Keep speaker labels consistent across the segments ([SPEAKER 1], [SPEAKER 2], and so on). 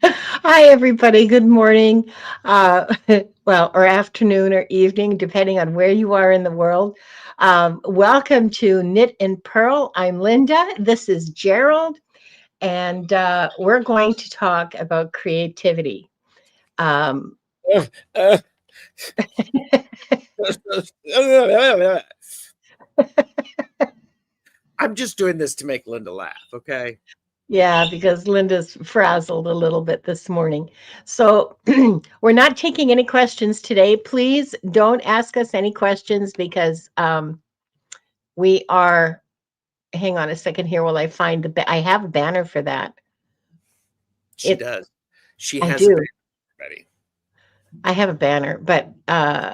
[SPEAKER 1] Hi, everybody. Good morning. Uh, or afternoon or evening, depending on where you are in the world. Welcome to Knit and Pearl. I'm Linda. This is Gerald, and we're going to talk about creativity. Um,
[SPEAKER 2] Uh, uh, I'm just doing this to make Linda laugh, okay?
[SPEAKER 1] yeah, because Linda's frazzled a little bit this morning. So we're not taking any questions today. Please don't ask us any questions because we are. Hang on a second here while I find I have a banner for that.
[SPEAKER 2] She
[SPEAKER 1] It
[SPEAKER 2] does. She
[SPEAKER 1] I
[SPEAKER 2] has a
[SPEAKER 1] do.
[SPEAKER 2] band ready.
[SPEAKER 1] I have a banner, but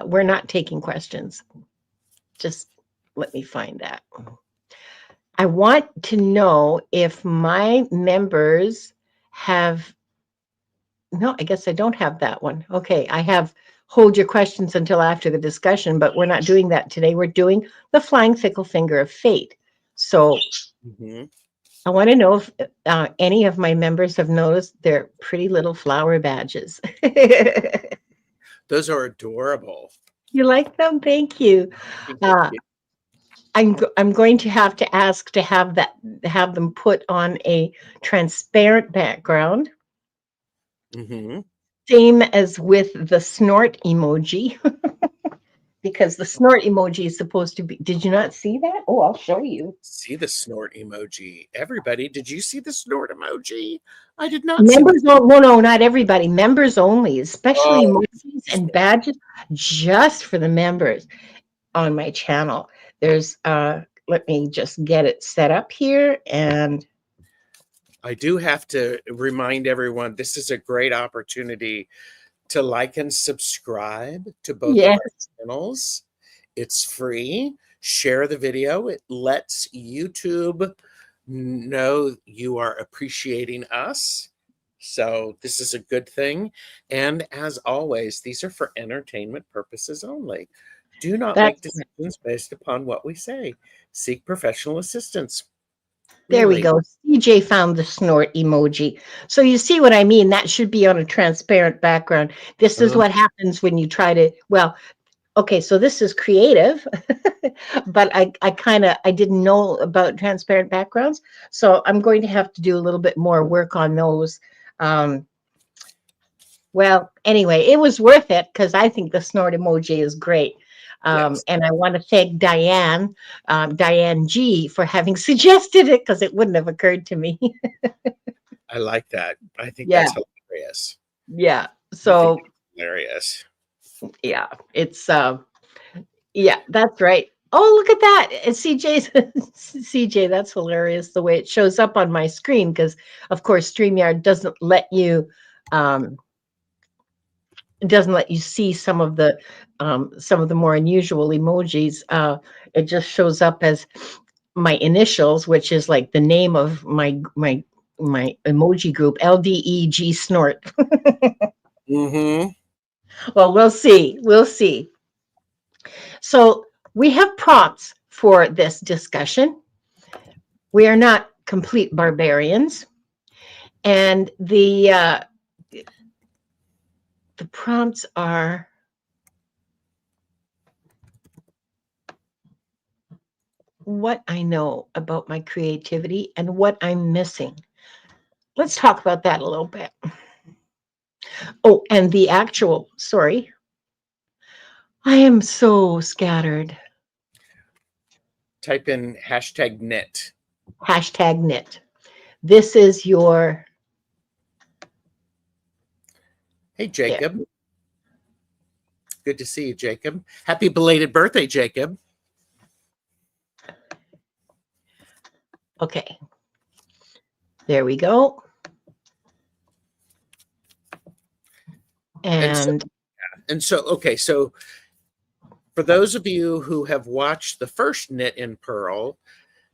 [SPEAKER 1] we're not taking questions. Just let me find that. I want to know if my members have no, I guess I don't have that one. Okay, I have hold your questions until after the discussion, but we're not doing that today. We're doing the flying fickle finger of fate. So
[SPEAKER 2] Mhm.
[SPEAKER 1] I want to know if any of my members have noticed their pretty little flower badges.
[SPEAKER 2] Those are adorable.
[SPEAKER 1] You like them? Thank you.
[SPEAKER 2] I think they're
[SPEAKER 1] Uh,
[SPEAKER 2] cute.
[SPEAKER 1] I'm going to have to ask to have them put on a transparent background,
[SPEAKER 2] Mhm.
[SPEAKER 1] same as with the snort emoji, because the snort emoji is supposed to be. Did you not see that? Oh, I'll show you.
[SPEAKER 2] See the snort emoji. Everybody, did you see the snort emoji? I did not see the.
[SPEAKER 1] Members, no, not everybody. Members only, especially
[SPEAKER 2] Oh,
[SPEAKER 1] emojis and badges, just for the members on my channel. There's let me just get it set up here and
[SPEAKER 2] I do have to remind everyone this is a great opportunity to like and subscribe to both of
[SPEAKER 1] yes,
[SPEAKER 2] our channels. It's free. Share the video. It lets YouTube know you are appreciating us. So, this is a good thing. And as always, these are for entertainment purposes only. Do not make
[SPEAKER 1] that's
[SPEAKER 2] decisions based upon what we say. Seek professional assistance.
[SPEAKER 1] there we
[SPEAKER 2] Really.
[SPEAKER 1] go. CJ found the snort emoji. So you see what I mean? That should be on a transparent background. This is
[SPEAKER 2] Uh,
[SPEAKER 1] what happens when you try to, well, okay, so this is creative, but I kind of I didn't know about transparent backgrounds, so I'm going to have to do a little bit more work on those. Um, well, anyway, it was worth it because I think the snort emoji is great.
[SPEAKER 2] yes,
[SPEAKER 1] And I want to thank Diane, Diane G, for having suggested it because it wouldn't have occurred to me.
[SPEAKER 2] I like that. I think
[SPEAKER 1] Yeah,
[SPEAKER 2] that's hilarious.
[SPEAKER 1] yeah.
[SPEAKER 2] I think
[SPEAKER 1] So
[SPEAKER 2] it's hilarious.
[SPEAKER 1] yeah, it's yeah, that's right. Oh, look at that. It's CJ's CJ, that's hilarious the way it shows up on my screen because of course StreamYard um doesn't let you see some of the more unusual emojis. It just shows up as my initials, which is like the name of my emoji group, LDEG snort.
[SPEAKER 2] Mm-hmm.
[SPEAKER 1] Well, we'll see. We'll see. So we have prompts for this discussion. We are not complete barbarians, and the prompts are what I know about my creativity and what I'm missing. Let's talk about that a little bit. Oh, and the actual, sorry, I am so scattered.
[SPEAKER 2] Type in hashtag knit.
[SPEAKER 1] Hashtag knit. This is your,
[SPEAKER 2] Hey,
[SPEAKER 1] there.
[SPEAKER 2] Jacob. Good to see you, Jacob. Happy belated birthday, Jacob.
[SPEAKER 1] Okay, there we go.
[SPEAKER 2] And so,
[SPEAKER 1] And
[SPEAKER 2] okay. So, for those of you who have watched the first knit and purl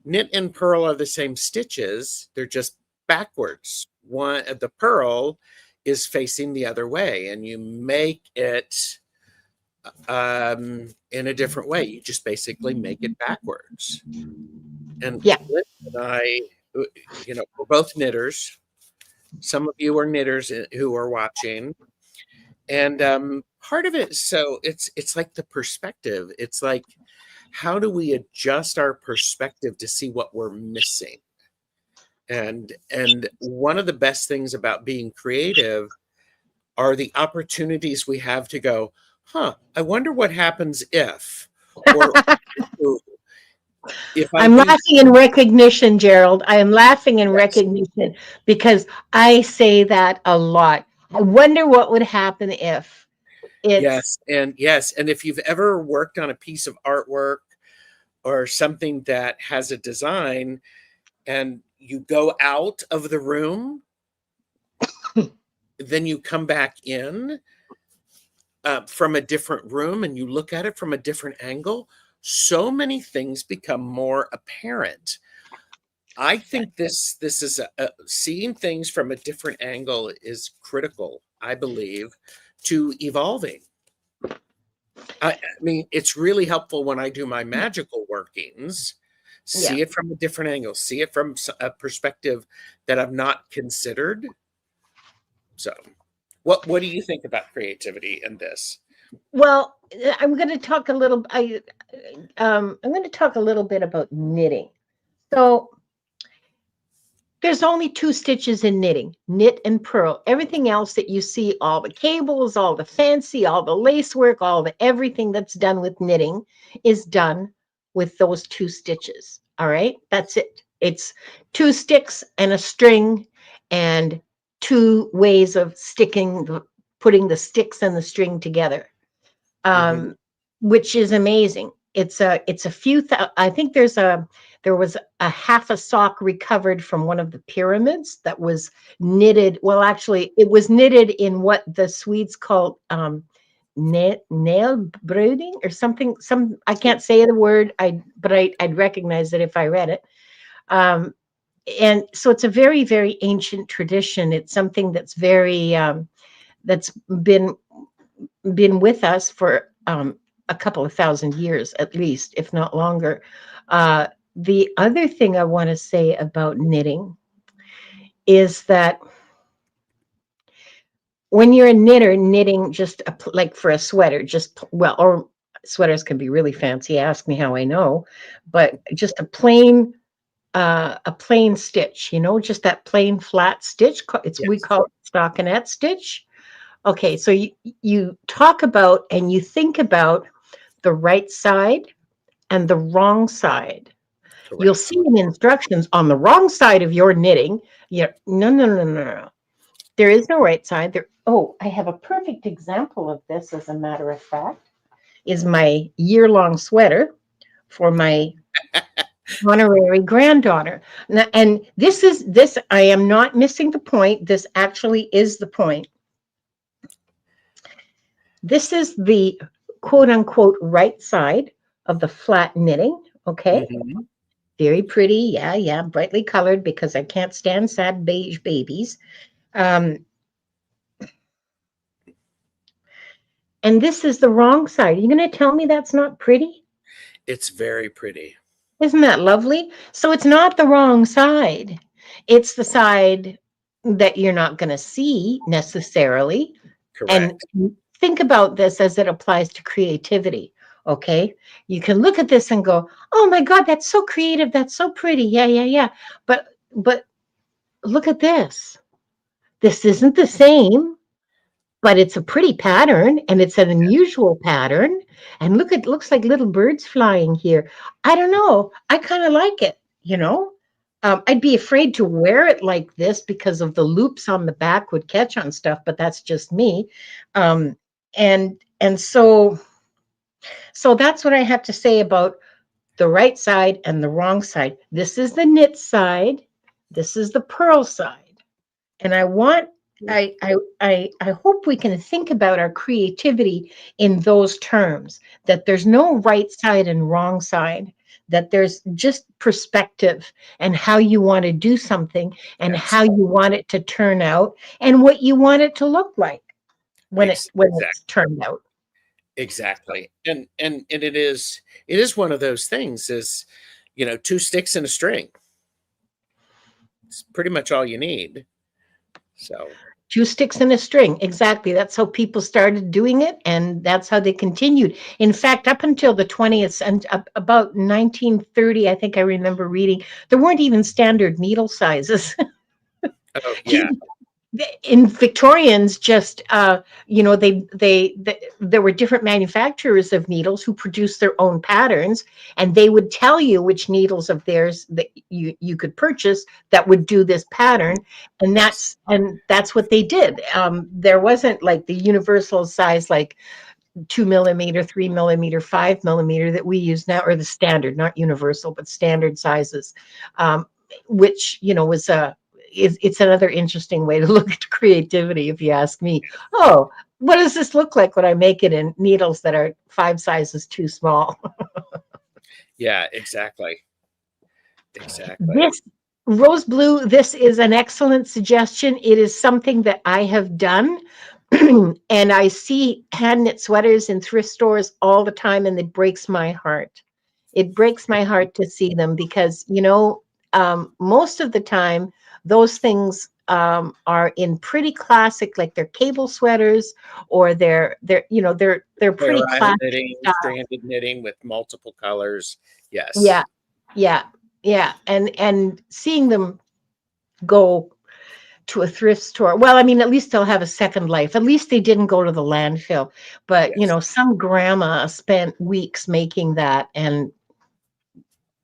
[SPEAKER 2] are the same stitches. They're just backwards. One, the purl is facing the other way, and you make it in a different way. You just basically make it backwards. And
[SPEAKER 1] yeah,
[SPEAKER 2] Liz and I, we're both knitters. Some of you are knitters who are watching. And part of it, so it's like the perspective. It's like, how do we adjust our perspective to see what we're missing? And one of the best things about being creative are the opportunities we have to go, I wonder what happens or if I
[SPEAKER 1] I'm
[SPEAKER 2] do.
[SPEAKER 1] laughing in recognition, Gerald. I am laughing in
[SPEAKER 2] Yes,
[SPEAKER 1] recognition because I say that a lot. I wonder what would happen if it's
[SPEAKER 2] yes, and if you've ever worked on a piece of artwork or something that has a design and you go out of the room, then you come back in from a different room and you look at it from a different angle, so many things become more apparent. I think this is seeing things from a different angle is critical, I believe, to evolving. I mean, it's really helpful when I do my magical workings,
[SPEAKER 1] yeah.
[SPEAKER 2] see it from a different angle, see it from a perspective that I've not considered. So, what do you think about creativity in this?
[SPEAKER 1] Well, I'm going to talk a little. I'm going to talk a little bit about knitting. So there's only two stitches in knitting, knit and purl. Everything else that you see, all the cables, all the fancy, all the lace work, all the everything that's done with knitting is done with those two stitches. All right, that's it. It's two sticks and a string and two ways of putting the sticks and the string together,
[SPEAKER 2] Hmm.
[SPEAKER 1] um, which is amazing. It's a I think there was a half a sock recovered from one of the pyramids that was knitted. Well, actually, it was knitted in what the Swedes call nail brooding or something. Some I can't say the word. I'd recognize it if I read it. Um, and so it's a very very ancient tradition. It's something that's very that's been with us for a couple of thousand years at least, if not longer. The other thing I want to say about knitting is that when you're a knitter, knitting just like for a sweater, well, or sweaters can be really fancy. Ask me how I know, but just a plain stitch, just that plain flat stitch. We
[SPEAKER 2] Yes,
[SPEAKER 1] call it stockinette stitch. Okay, so you talk about and you think about the right side and the wrong side. You'll
[SPEAKER 2] correct.
[SPEAKER 1] see in instructions on the wrong side of your knitting. No, no, no, no, no. There is no right side. Oh, I have a perfect example of this, as a matter of fact, is my year-long sweater for my honorary granddaughter. And this, I am not missing the point. This actually is the point. This is the quote unquote right side of the flat knitting. Okay.
[SPEAKER 2] Hmm.
[SPEAKER 1] Very pretty. Yeah, yeah. Brightly colored because I can't stand sad beige babies. Um, and this is the wrong side. Are you going to tell me that's not pretty?
[SPEAKER 2] It's very pretty.
[SPEAKER 1] Isn't that lovely? So it's not the wrong side. It's the side that you're not going to see necessarily. And
[SPEAKER 2] Correct.
[SPEAKER 1] think about this as it applies to creativity. Okay. You can look at this and go, oh my God, that's so creative. That's so pretty. Yeah, yeah, yeah. But look at this. This isn't the same, but it's a pretty pattern and it's an unusual pattern. And look, it looks like little birds flying here. I don't know. I kind of like it. I'd be afraid to wear it like this because of the loops on the back would catch on stuff, but that's just me. Um, and so that's what I have to say about the right side and the wrong side. This is the knit side. This is the purl side. And I hope we can think about our creativity in those terms, that there's no right side and wrong side, that there's just perspective and how you want to do something and
[SPEAKER 2] Yes,
[SPEAKER 1] how you want it to turn out and what you want it to look like when
[SPEAKER 2] exactly.
[SPEAKER 1] it's turned out.
[SPEAKER 2] Exactly. And it is one of those things is, two sticks and a string. It's pretty much all you need. So,
[SPEAKER 1] 2 sticks and a string. Exactly. That's how people started doing it, and that's how they continued. In fact, up until the 20th and about 1930, I think I remember reading, there weren't even standard needle sizes.
[SPEAKER 2] oh yeah,
[SPEAKER 1] In Victorians, just there were different manufacturers of needles who produced their own patterns, and they would tell you which needles of theirs that you could purchase that would do this pattern, and
[SPEAKER 2] yes,
[SPEAKER 1] that's what they did. There wasn't like the universal size, like 2 millimeter, 3 millimeter, 5 millimeter that we use now, or the standard, not universal, but standard sizes, um, which was it's another interesting way to look at creativity, if you ask me. Oh, what does this look like when I make it in needles that are 5 sizes too small?
[SPEAKER 2] yeah, exactly, exactly.
[SPEAKER 1] This rose blue, this is an excellent suggestion. It is something that I have done. And I see hand knit sweaters in thrift stores all the time, and it breaks my heart. It breaks my heart to see them because, most of the time, those things are in pretty classic, like they're cable sweaters, or they're pretty
[SPEAKER 2] Fair isle
[SPEAKER 1] classic
[SPEAKER 2] knitting,
[SPEAKER 1] style.
[SPEAKER 2] stranded knitting with multiple colors.
[SPEAKER 1] Yeah,
[SPEAKER 2] Yes,
[SPEAKER 1] yeah, yeah. And seeing them go to a thrift store. Well, I mean, at least they'll have a second life. At least they didn't go to the landfill. But,
[SPEAKER 2] yes.
[SPEAKER 1] some grandma spent weeks making that and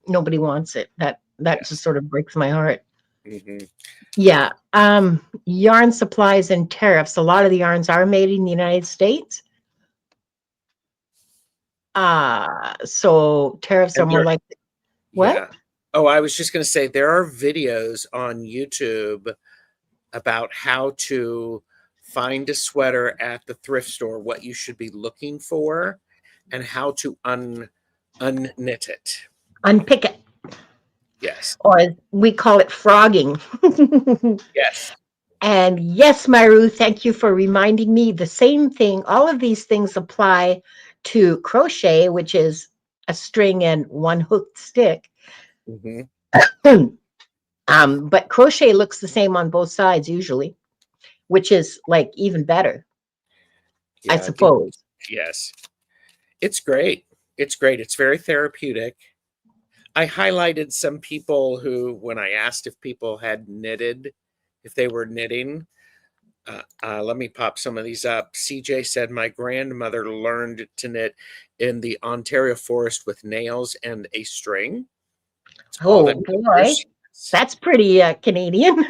[SPEAKER 1] nobody wants it. That just
[SPEAKER 2] Yes.
[SPEAKER 1] sort of breaks my heart.
[SPEAKER 2] Hmm.
[SPEAKER 1] Yeah. Yarn supplies and tariffs. A lot of the yarns are made in the United States. So tariffs are
[SPEAKER 2] And
[SPEAKER 1] more
[SPEAKER 2] there,
[SPEAKER 1] like what?
[SPEAKER 2] yeah. Oh, I was just going to say there are videos on YouTube about how to find a sweater at the thrift store, what you should be looking for, and how to unknit it.
[SPEAKER 1] Unpick it.
[SPEAKER 2] Yes.
[SPEAKER 1] Or as we call it, frogging.
[SPEAKER 2] Yes.
[SPEAKER 1] And yes, Myru, thank you for reminding me. The same thing, all of these things apply to crochet, which is a string and one hooked stick.
[SPEAKER 2] Hmm.
[SPEAKER 1] But crochet looks the same on both sides usually, which is like even better, I
[SPEAKER 2] Yeah.
[SPEAKER 1] suppose.
[SPEAKER 2] Yes. It's great. It's great. It's very therapeutic. I highlighted some people who, when I asked if people had knitted, if they were knitting, let me pop some of these up. CJ said, my grandmother learned to knit in the Ontario forest with nails and a string. It's called
[SPEAKER 1] Oh
[SPEAKER 2] a
[SPEAKER 1] boy,
[SPEAKER 2] meepers.
[SPEAKER 1] that's pretty Canadian.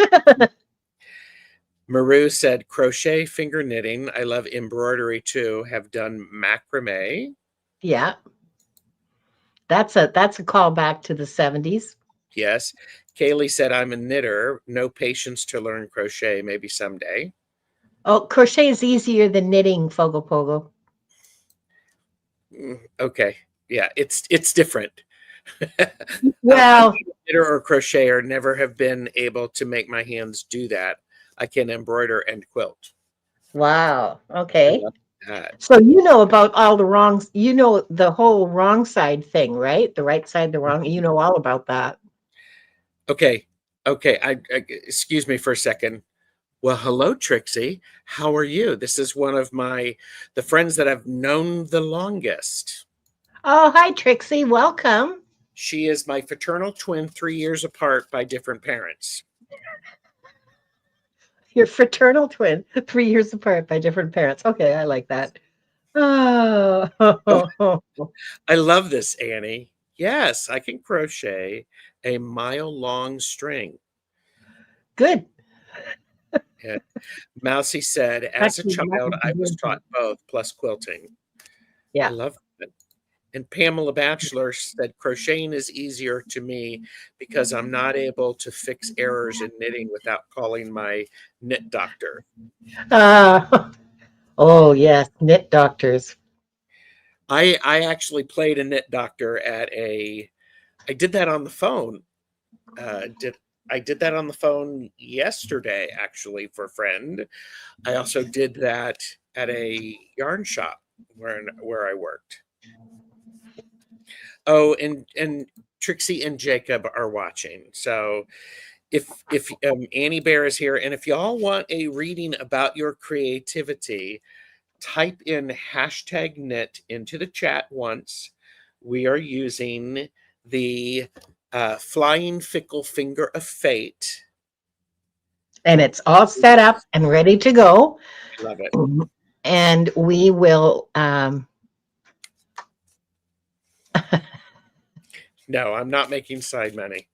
[SPEAKER 2] Maru said, crochet, finger knitting. I love embroidery too. Have done macrame.
[SPEAKER 1] Yeah, that's a callback to the 70s.
[SPEAKER 2] Yes. Kaylee said, I'm a knitter. No patience to learn crochet. Maybe someday.
[SPEAKER 1] Oh, crochet is easier than knitting, Fogo Pogo.
[SPEAKER 2] Okay. Yeah, it's different. I'm
[SPEAKER 1] Well,
[SPEAKER 2] not a knitter or crocheter, never have been able to make my hands do that. I can embroider and quilt.
[SPEAKER 1] wow.
[SPEAKER 2] I
[SPEAKER 1] Okay.
[SPEAKER 2] love that.
[SPEAKER 1] So you know about all the wrongs, the whole wrong side thing, right? The right side, the wrong, you know all about that.
[SPEAKER 2] Okay. Okay. Excuse me for a second. Well, hello, Trixie. How are you? This is one of the friends that I've known the longest.
[SPEAKER 1] Oh, hi, Trixie. Welcome.
[SPEAKER 2] She is my fraternal twin, 3 years apart by different parents.
[SPEAKER 1] Your fraternal twin, 3 years apart by different parents. Okay, I like that. Oh,
[SPEAKER 2] Oh, I love this, Annie. Yes, I can crochet a mile-long string.
[SPEAKER 1] good.
[SPEAKER 2] And Mousy said, as a
[SPEAKER 1] Actually,
[SPEAKER 2] child,
[SPEAKER 1] nothing to
[SPEAKER 2] I
[SPEAKER 1] do
[SPEAKER 2] was
[SPEAKER 1] with that.
[SPEAKER 2] taught both, plus quilting. I
[SPEAKER 1] Yeah.
[SPEAKER 2] love it. And Pamela Batchelor said, crocheting is easier to me because I'm not able to fix errors in knitting without calling my knit doctor.
[SPEAKER 1] Uh, oh, yes, knit doctors.
[SPEAKER 2] I actually played a knit doctor I did that on the phone. Did I did that on the phone yesterday, actually, for a friend. I also did that at a yarn shop where I worked. Oh, and Trixie and Jacob are watching. So if Annie Bear is here, and if y'all want a reading about your creativity, type in #knit into the chat once. We are using the Flying Fickle Finger of Fate.
[SPEAKER 1] And it's all set up and ready to go.
[SPEAKER 2] Love it.
[SPEAKER 1] And we will
[SPEAKER 2] No, I'm not making side money.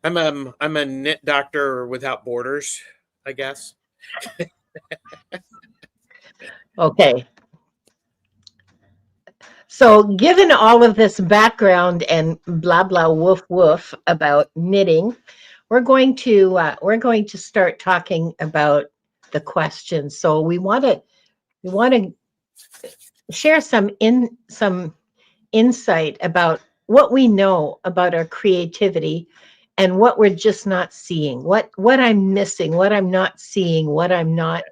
[SPEAKER 2] I'm a knit doctor without borders, I guess.
[SPEAKER 1] okay. So given all of this background and blah blah woof woof about knitting, we're going to start talking about the questions. So we want to share some insight about what we know about our creativity and what we're just not seeing, what I'm missing, what I'm not seeing, what I'm not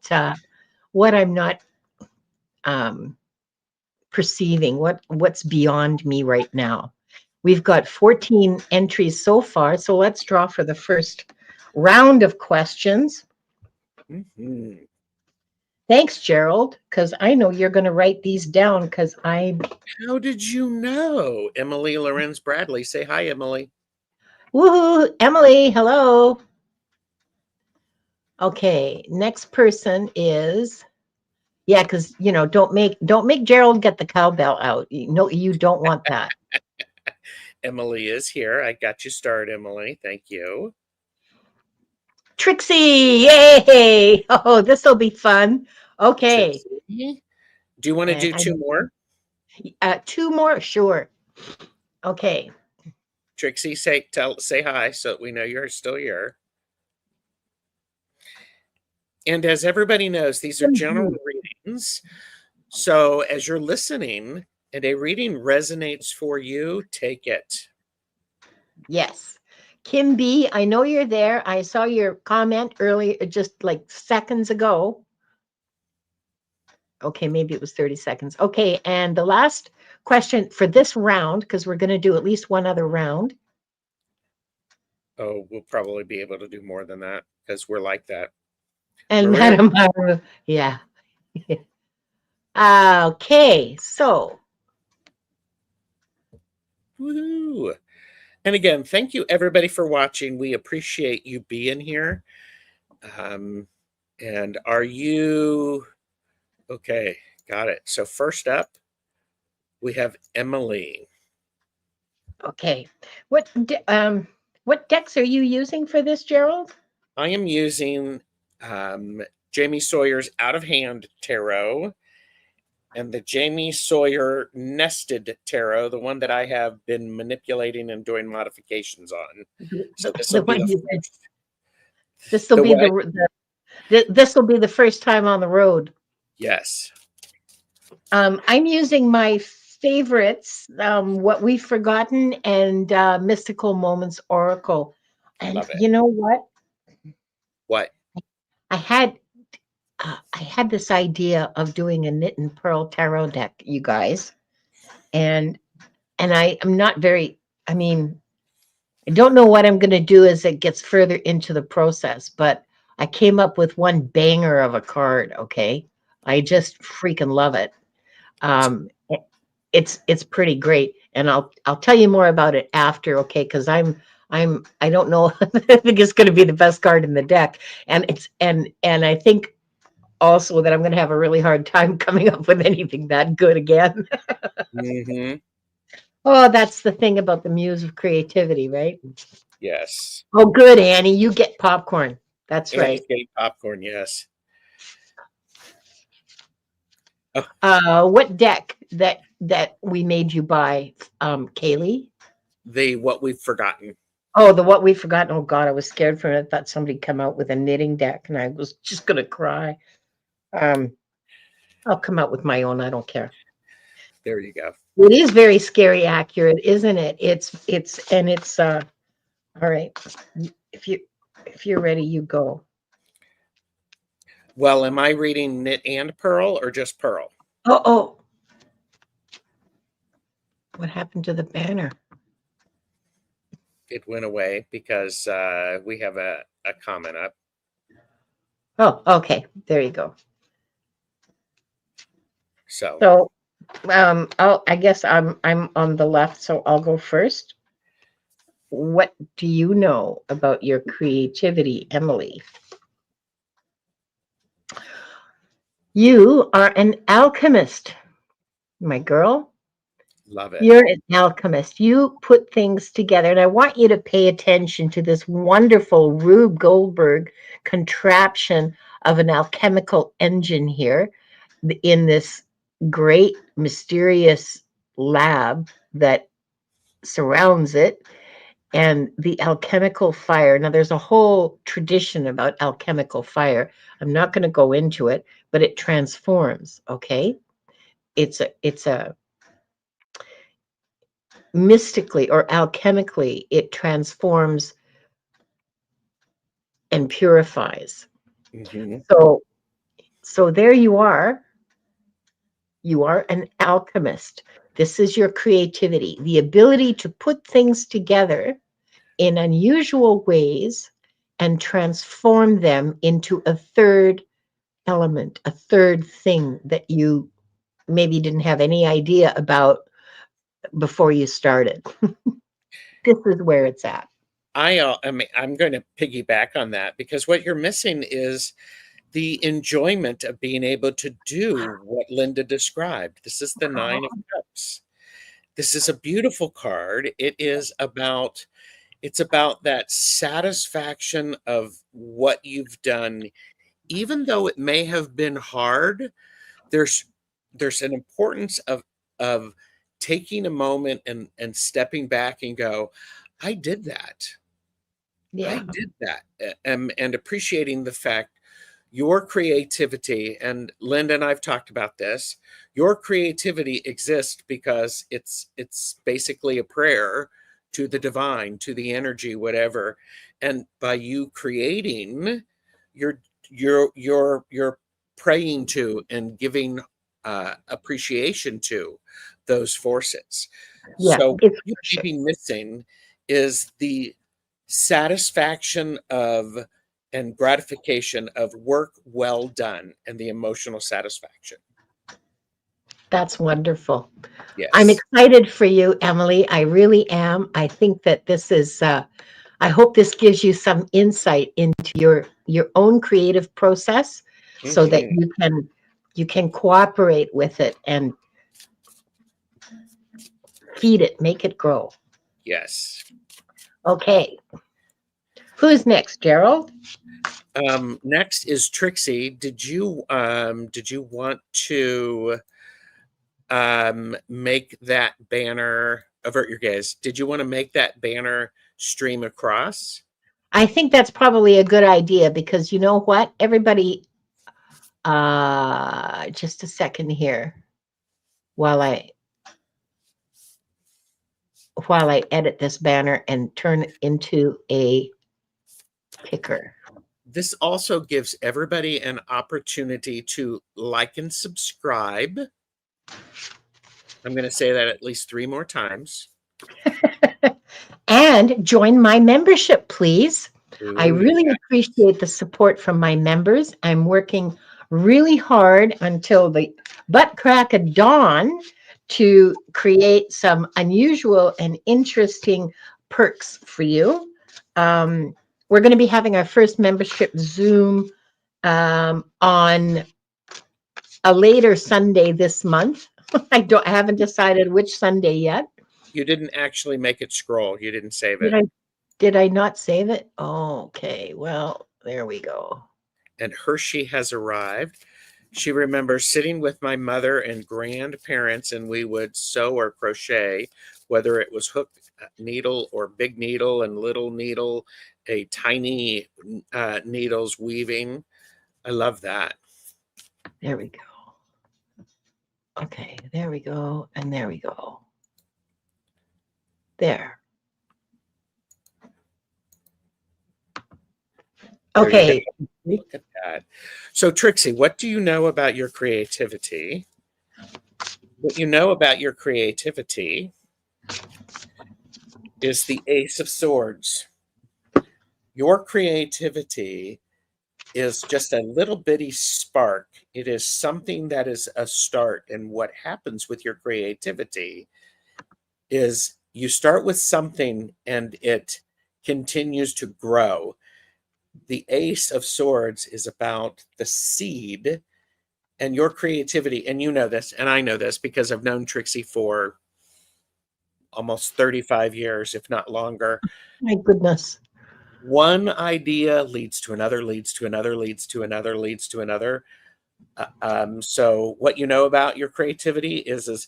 [SPEAKER 1] perceiving, what's beyond me right now. We've got 14 entries so far, so let's draw for the first round of questions.
[SPEAKER 2] Mm-hmm.
[SPEAKER 1] Thanks, Gerald, because I know you're going to write these down because I.
[SPEAKER 2] How did you know? Emily Lorenz Bradley. Say hi, Emily.
[SPEAKER 1] Woohoo, Emily, hello. Okay, next person is, yeah, because don't make Gerald get the cowbell out. No, you don't want that.
[SPEAKER 2] Emily is here. I got you started, Emily. Thank you.
[SPEAKER 1] Trixie, yay! Oh, this will be fun. Okay.
[SPEAKER 2] Trixie. Do you want to do two more?
[SPEAKER 1] Two more, sure. Okay.
[SPEAKER 2] Trixie, say hi so that we know you're still here. And as everybody knows, these are general readings. So as you're listening and a reading resonates for you, take it.
[SPEAKER 1] Yes. Kim B, I know you're there. I saw your comment earlier, just like seconds ago. Okay, maybe it was 30 seconds. Okay, and the last question for this round, because we're going to do at least one other round.
[SPEAKER 2] Oh, we'll probably be able to do more than that because we're like that.
[SPEAKER 1] And Madam, yeah. Okay, so.
[SPEAKER 2] Woohoo! And again, thank you everybody for watching. We appreciate you being here. And are you okay? Got it. So first up, we have Emily.
[SPEAKER 1] Okay, what decks are you using for this, Gerald?
[SPEAKER 2] I am using Jamie Sawyer's Out of Hand Tarot and the Jamie Sawyer Nested Tarot, the one that I have been manipulating and doing modifications on. So this will be the first.
[SPEAKER 1] This will be this will be the first time on the road.
[SPEAKER 2] Yes.
[SPEAKER 1] I'm using my favorites, What We've Forgotten and Mystical Moments Oracle. And you know what?
[SPEAKER 2] What?
[SPEAKER 1] I had this idea of doing a knit and purl tarot deck, you guys. And I am not very, I mean, I don't know what I'm going to do as it gets further into the process, but I came up with one banger of a card, okay? I just freaking love it. It's pretty great, and I'll tell you more about it after, okay? Because I don't know. I think it's going to be the best card in the deck, and I think also that I'm going to have a really hard time coming up with anything that good again.
[SPEAKER 2] Mm-hmm.
[SPEAKER 1] Oh, that's the thing about the muse of creativity, right?
[SPEAKER 2] Yes.
[SPEAKER 1] Oh, good, Annie. You get popcorn. That's
[SPEAKER 2] Annie's
[SPEAKER 1] right.
[SPEAKER 2] getting popcorn. Yes.
[SPEAKER 1] What deck that we made you buy, Kaylee?
[SPEAKER 2] The What We've Forgotten.
[SPEAKER 1] Oh, the What We've Forgotten. Oh God, I was scared for it. I thought somebody'd come out with a knitting deck, and I was just gonna cry. I'll come out with my own. I don't care.
[SPEAKER 2] There you go.
[SPEAKER 1] It is very scary accurate, isn't it? It's all right. If you're ready, you go.
[SPEAKER 2] Well, am I reading Knit and Purl or just Purl?
[SPEAKER 1] Oh. What happened to the banner?
[SPEAKER 2] it went away because we have a comment up.
[SPEAKER 1] Oh, okay. There you go.
[SPEAKER 2] So
[SPEAKER 1] So, I guess I'm on the left, so I'll go first. What do you know about your creativity, Emily? You are an alchemist, my girl.
[SPEAKER 2] love it.
[SPEAKER 1] You're an alchemist. You put things together, and I want you to pay attention to this wonderful Rube Goldberg contraption of an alchemical engine here in this great mysterious lab that surrounds it, and the alchemical fire. Now, there's a whole tradition about alchemical fire. I'm not going to go into it, but it transforms. Okay, it's a mystically or alchemically, it transforms and purifies.
[SPEAKER 2] Hmm.
[SPEAKER 1] So there you are. You are an alchemist. This is your creativity, the ability to put things together in unusual ways and transform them into a third element, a third thing that you maybe didn't have any idea about before you started. This is where it's at.
[SPEAKER 2] I mean, I'm going to piggyback on that because what you're missing is the enjoyment of being able to do what Linda described. This is the Nine of Cups. This is a beautiful card. It's about that satisfaction of what you've done, even though it may have been hard. There's an importance of taking a moment and stepping back and go, I did that. I
[SPEAKER 1] Yeah.
[SPEAKER 2] did that. And appreciating the fact your creativity, and Linda and I've talked about this, your creativity exists because it's basically a prayer to the divine, to the energy, whatever. And by you creating, you're you're praying to and giving appreciation to those forces.
[SPEAKER 1] Yeah,
[SPEAKER 2] So what
[SPEAKER 1] it's
[SPEAKER 2] you may
[SPEAKER 1] worship.
[SPEAKER 2] be missing is the satisfaction of and gratification of work well done and the emotional satisfaction.
[SPEAKER 1] That's wonderful. I'm
[SPEAKER 2] Yes.
[SPEAKER 1] excited for you, Emily. I really am. I think that this is, I hope this gives you some insight into your own creative process so that
[SPEAKER 2] Hmm.
[SPEAKER 1] you can cooperate with it and feed it, make it grow.
[SPEAKER 2] Yes.
[SPEAKER 1] Okay. Who's next, Gerald?
[SPEAKER 2] Next is Trixie. Did you want to make that banner, avert your gaze? Did you want to make that banner stream across?
[SPEAKER 1] I think that's probably a good idea because you know what? Everybody, just a second here while I edit this banner and turn it into a picker.
[SPEAKER 2] This also gives everybody an opportunity to like and subscribe. I'm going to say that at least 3 more times.
[SPEAKER 1] And join my membership, please. I
[SPEAKER 2] Ooh,
[SPEAKER 1] really
[SPEAKER 2] yeah.
[SPEAKER 1] appreciate the support from my members. I'm working really hard until the butt crack of dawn to create some unusual and interesting perks for you. We're going to be having our first membership Zoom on a later Sunday this month. I haven't decided which Sunday yet.
[SPEAKER 2] You didn't actually make it scroll. You didn't save
[SPEAKER 1] Did
[SPEAKER 2] it.
[SPEAKER 1] I did I not save it? Okay, well, there we go.
[SPEAKER 2] And Hershey has arrived. She remembers sitting with my mother and grandparents, and we would sew or crochet, whether it was hook needle or big needle and little needle, a tiny needles weaving. I love that.
[SPEAKER 1] There we go. Okay, there we go, and there we go. There.
[SPEAKER 2] There you go.
[SPEAKER 1] Okay.
[SPEAKER 2] Look at that. So, Trixie, what do you know about your creativity? What you know about your creativity is the Ace of Swords. Your creativity is just a little bitty spark. It is something that is a start. And what happens with your creativity is you start with something and it continues to grow. The Ace of Swords is about the seed and your creativity. And you know this, and I know this because I've known Trixie for almost 35 years, if not longer.
[SPEAKER 1] My goodness.
[SPEAKER 2] One idea leads to another, leads to another, leads to another, leads to another. So what you know about your creativity is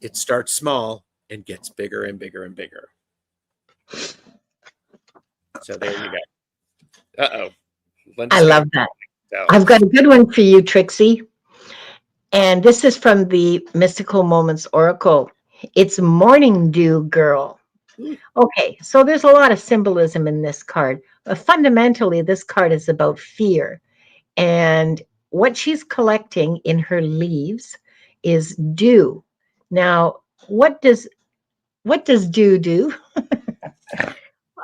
[SPEAKER 2] it starts small and gets bigger and bigger and bigger. So there you go. Uh-oh.
[SPEAKER 1] I
[SPEAKER 2] Linda's got
[SPEAKER 1] love that.
[SPEAKER 2] so.
[SPEAKER 1] I've got a good one for you, Trixie. And this is from the Mystical Moments Oracle. It's Morning Dew Girl. Okay, so there's a lot of symbolism in this card. But fundamentally, this card is about fear. And what she's collecting in her leaves is dew. Now, what does dew do?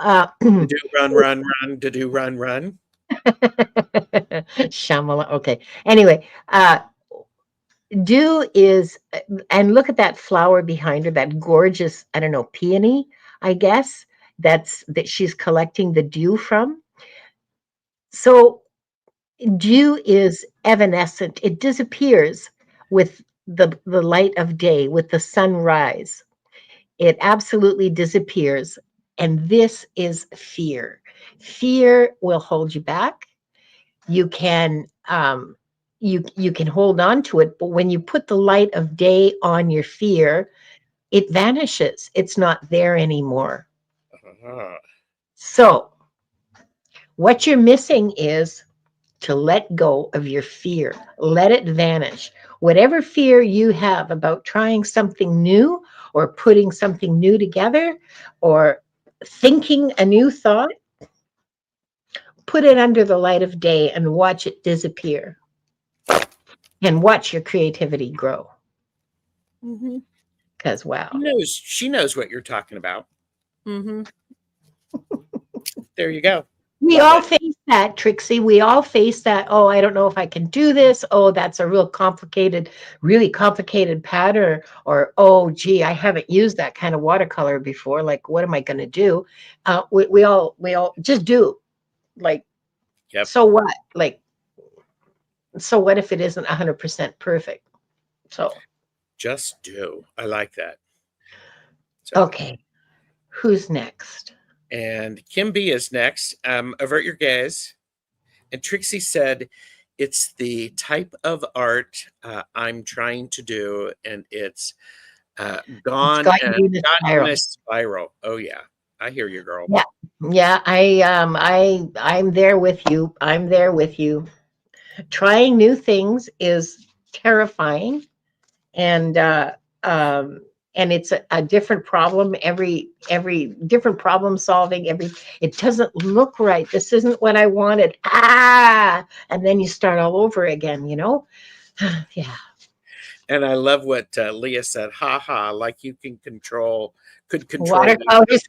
[SPEAKER 2] To do run, run, run, to do run, run.
[SPEAKER 1] Shyamalan. Okay. Anyway, dew is, and look at that flower behind her, that gorgeous, I don't know, peony, I guess, that she's collecting the dew from. So dew is evanescent. It disappears with the light of day, with the sunrise. It absolutely disappears. And this is fear. Fear will hold you back. You can you can hold on to it, but when you put the light of day on your fear, it vanishes. It's not there anymore.
[SPEAKER 2] Uh-huh.
[SPEAKER 1] So what you're missing is to let go of your fear. Let it vanish. Whatever fear you have about trying something new or putting something new together or thinking a new thought, put it under the light of day and watch it disappear and watch your creativity grow.
[SPEAKER 2] Mm-hmm.
[SPEAKER 1] Because, wow.
[SPEAKER 2] She knows what you're talking about. Mm-hmm. There you go.
[SPEAKER 1] We
[SPEAKER 2] Love
[SPEAKER 1] all
[SPEAKER 2] it.
[SPEAKER 1] face that, Trixie. We all face that. Oh, I don't know if I can do this. Oh, that's a really complicated pattern. Or, oh, gee, I haven't used that kind of watercolor before. Like, what am I going to do? We all just do. Like,
[SPEAKER 2] Yep.
[SPEAKER 1] so what? Like, so what if it isn't 100% perfect? So,
[SPEAKER 2] Just do. I like that. So,
[SPEAKER 1] okay, who's next?
[SPEAKER 2] and Kim B is next. Avert your gaze. And Trixie said, it's the type of art I'm trying to do, and it's
[SPEAKER 1] It's
[SPEAKER 2] gone
[SPEAKER 1] got
[SPEAKER 2] and
[SPEAKER 1] you in a
[SPEAKER 2] got in
[SPEAKER 1] spiral.
[SPEAKER 2] a spiral. Oh yeah, I hear you, girl.
[SPEAKER 1] Yeah, yeah. I'm there with you. I'm there with you. Trying new things is terrifying, and and it's a different problem every different problem solving. It doesn't look right. This isn't what I wanted. And then you start all over again. Yeah.
[SPEAKER 2] And I love what Leah said. Ha ha! Like you could control nature.
[SPEAKER 1] Watercolors.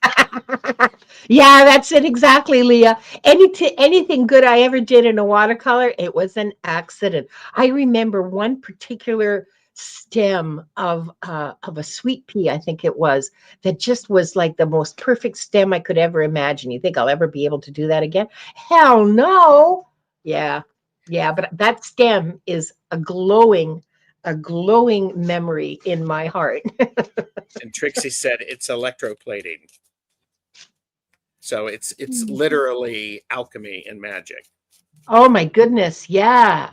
[SPEAKER 1] Yeah, that's it exactly, Leah. Anything good I ever did in a watercolor, it was an accident. I remember one particular stem of a sweet pea, I think it was, that just was like the most perfect stem I could ever imagine. You think I'll ever be able to do that again? Hell no. Yeah. Yeah, but that stem is a glowing memory in my heart.
[SPEAKER 2] And Trixie said it's electroplating. So it's literally alchemy and magic.
[SPEAKER 1] Oh my goodness, yeah.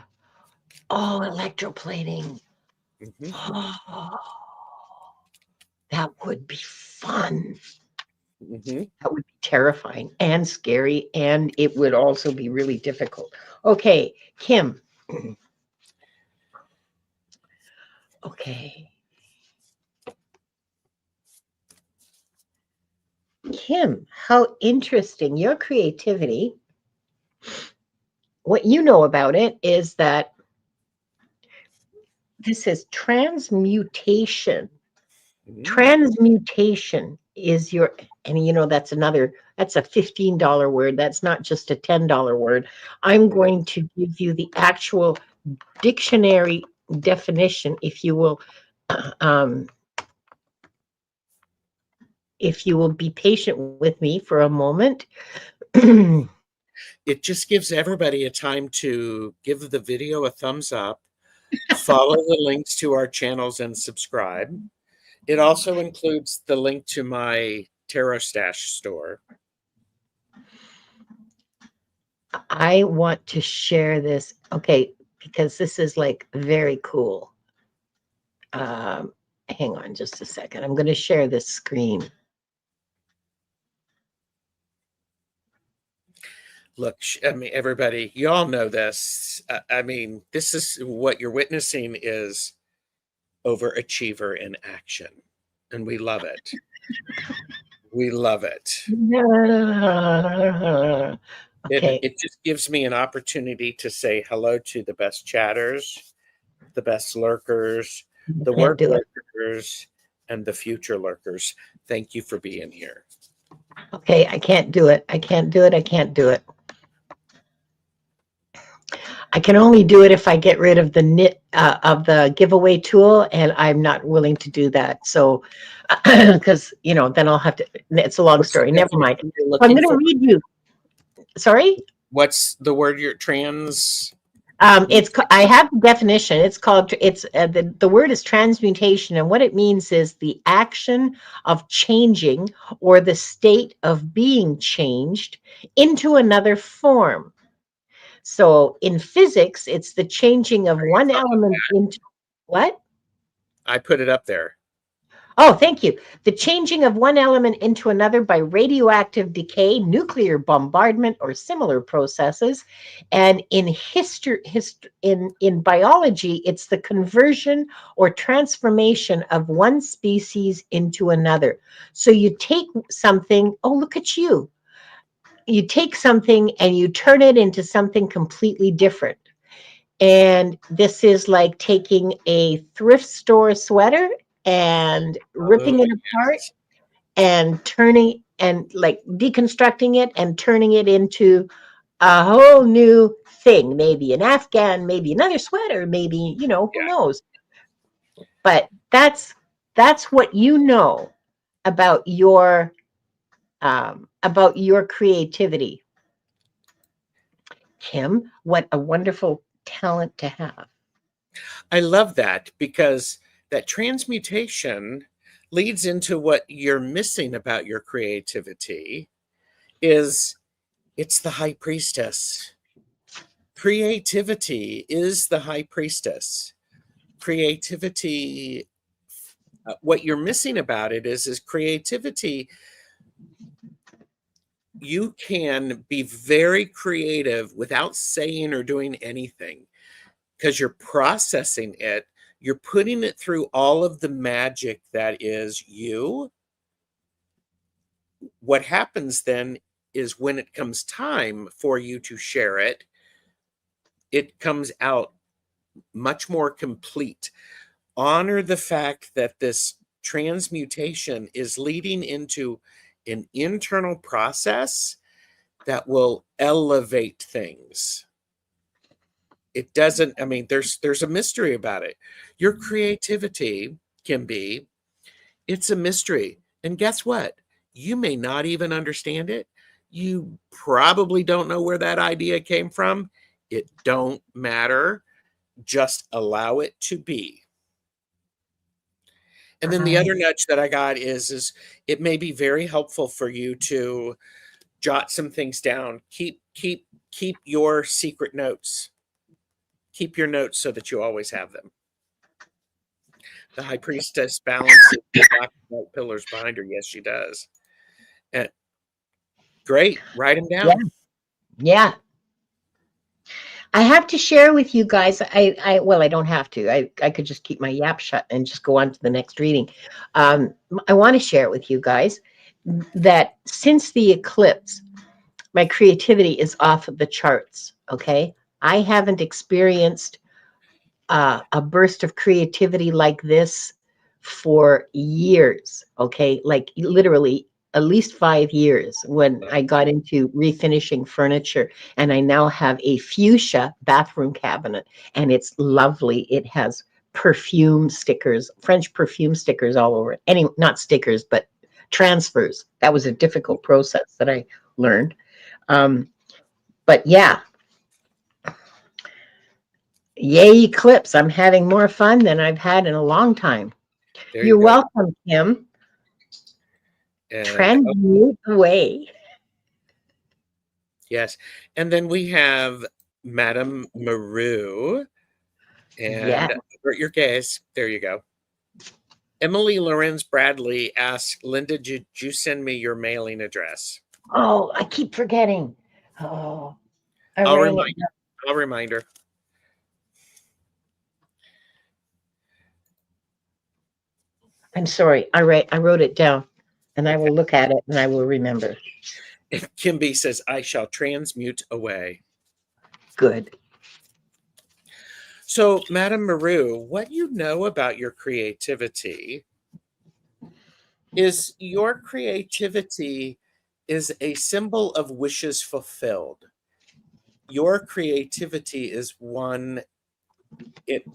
[SPEAKER 1] Oh, electroplating.
[SPEAKER 2] Mm-hmm.
[SPEAKER 1] Oh, that would be fun.
[SPEAKER 2] Mm-hmm.
[SPEAKER 1] That would be terrifying and scary, and it would also be really difficult. Okay, Kim. Okay. Kim, how interesting. Your creativity, what you know about it is that this is transmutation.
[SPEAKER 2] Mm-hmm.
[SPEAKER 1] Transmutation is your and that's a $15 word. That's not just a $10 word. I'm going to give you the actual dictionary definition, if you will. Um, if you will be patient with me for a moment.
[SPEAKER 2] It just gives everybody a time to give the video a thumbs up, follow the links to our channels, and subscribe. It also includes the link to my Tarot Stash store.
[SPEAKER 1] I want to share this, okay, because this is like very cool. Hang on just a second. I'm going to share this screen.
[SPEAKER 2] Look, I mean, everybody, you all know this. I mean, this is what you're witnessing is overachiever in action, and we love it. We love it.
[SPEAKER 1] Okay.
[SPEAKER 2] It just gives me an opportunity to say hello to the best chatters, the best lurkers, the work lurkers, and the future lurkers. Thank you for being here.
[SPEAKER 1] Okay, I can't do it. I can't do it. I can't do it. I can only do it if I get rid of the giveaway tool, and I'm not willing to do that. So, because then I'll have to. It's a long story. Never mind. So I'm going to read you. Sorry.
[SPEAKER 2] What's the word? You're trans.
[SPEAKER 1] I have the definition. It's called. The word is transmutation, and what it means is the action of changing or the state of being changed into another form. So in physics, it's the changing of one element into what?
[SPEAKER 2] I put it up there.
[SPEAKER 1] Oh, thank you. The changing of one element into another by radioactive decay, nuclear bombardment, or similar processes. And in in biology, it's the conversion or transformation of one species into another. So you take something, oh, look at you. You take something and you turn it into something completely different. And this is like taking a thrift store sweater and ripping it apart and turning and like deconstructing it and turning it into a whole new thing, maybe an Afghan, maybe another sweater, maybe, who knows. But that's what you know about your creativity. Kim, what a wonderful talent to have.
[SPEAKER 2] I love that because that transmutation leads into what you're missing about your creativity is it's the high priestess. Creativity is the high priestess. Creativity, what you're missing about it is creativity. You can be very creative without saying or doing anything because you're processing it. You're putting it through all of the magic that is you. What happens then is when it comes time for you to share it, it comes out much more complete. Honor the fact that this transmutation is leading into an internal process that will elevate things. It doesn't, I mean, there's a mystery about it. Your creativity can be, it's a mystery. And guess what? You may not even understand it. You probably don't know where that idea came from. It don't matter. Just allow it to be. And then the other nudge that I got is it may be very helpful for you to jot some things down. Keep your secret notes. Keep your notes so that you always have them. The high priestess balances the black and white pillars behind her. Yes, she does. And great. Write them down.
[SPEAKER 1] Yeah. I have to share with you guys. Well, I don't have to. I could just keep my yap shut and just go on to the next reading. I want to share with you guys that since the eclipse, my creativity is off of the charts. Okay. I haven't experienced a burst of creativity like this for years. Okay. Like literally at least 5 years when I got into refinishing furniture, and I now have a fuchsia bathroom cabinet, and it's lovely. It has perfume stickers, French perfume stickers all over it. Any, not stickers, but transfers. That was a difficult process that I learned. But yeah, yay Eclipse. I'm having more fun than I've had in a long time.
[SPEAKER 2] There you
[SPEAKER 1] You're
[SPEAKER 2] go.
[SPEAKER 1] welcome, Kim.
[SPEAKER 2] And
[SPEAKER 1] Transmute away.
[SPEAKER 2] yes. And then we have Madame Maru.
[SPEAKER 1] Yeah.
[SPEAKER 2] And avert your gaze. There you go. Emily Lorenz Bradley asks, Linda, did you send me your mailing address?
[SPEAKER 1] Oh, I keep forgetting. Oh, I
[SPEAKER 2] I'll
[SPEAKER 1] ran
[SPEAKER 2] remind
[SPEAKER 1] it.
[SPEAKER 2] I'll remind her.
[SPEAKER 1] I'm sorry. I wrote it down, and I
[SPEAKER 2] Okay.
[SPEAKER 1] will look at it and I will remember.
[SPEAKER 2] And Kimby says, I shall transmute away.
[SPEAKER 1] Good.
[SPEAKER 2] So, Madame Maru, what you know about your creativity is your creativity is a symbol of wishes fulfilled. Your creativity is one, it